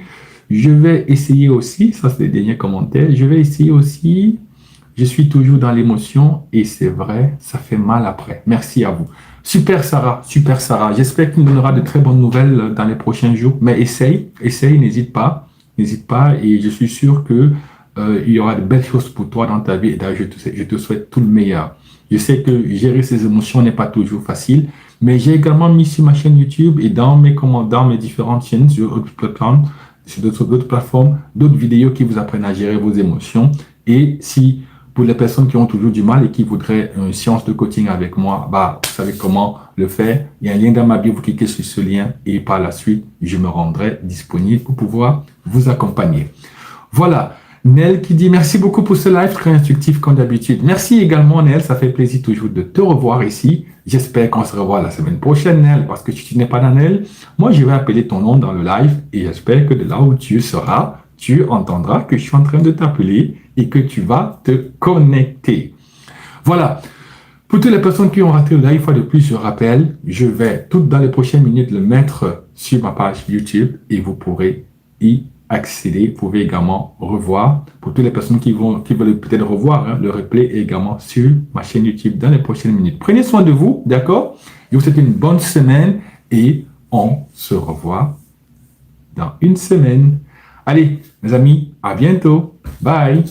je vais essayer aussi, ça c'est le dernier commentaire, je vais essayer aussi, je suis toujours dans l'émotion et c'est vrai, ça fait mal après. Merci à vous. Super Sarah, super Sarah. J'espère qu'il nous donnera de très bonnes nouvelles dans les prochains jours. Mais essaye, n'hésite pas et je suis sûr que il y aura de belles choses pour toi dans ta vie et d'ailleurs, je te souhaite tout le meilleur. Je sais que gérer ses émotions n'est pas toujours facile, mais j'ai également mis sur ma chaîne YouTube et dans mes différentes chaînes sur d'autres plateformes, d'autres vidéos qui vous apprennent à gérer vos émotions. Et si pour les personnes qui ont toujours du mal et qui voudraient une séance de coaching avec moi, vous savez comment le faire. Il y a un lien dans ma bio, vous cliquez sur ce lien et par la suite, je me rendrai disponible pour pouvoir vous accompagner. Voilà. Nel qui dit merci beaucoup pour ce live très instructif comme d'habitude. Merci également Nel, ça fait plaisir toujours de te revoir ici. J'espère qu'on se revoit la semaine prochaine Nel, parce que si tu n'es pas dans Nel, moi je vais appeler ton nom dans le live et j'espère que de là où tu seras, tu entendras que je suis en train de t'appeler et que tu vas te connecter. Voilà. Pour toutes les personnes qui ont raté le live, une fois de plus, je rappelle, je vais tout dans les prochaines minutes le mettre sur ma page YouTube et vous pourrez y accéder. Vous pouvez également revoir. Pour toutes les personnes qui veulent peut-être revoir le replay également sur ma chaîne YouTube dans les prochaines minutes. Prenez soin de vous, d'accord? Je vous souhaite une bonne semaine et on se revoit dans une semaine. Allez, mes amis, à bientôt. Bye.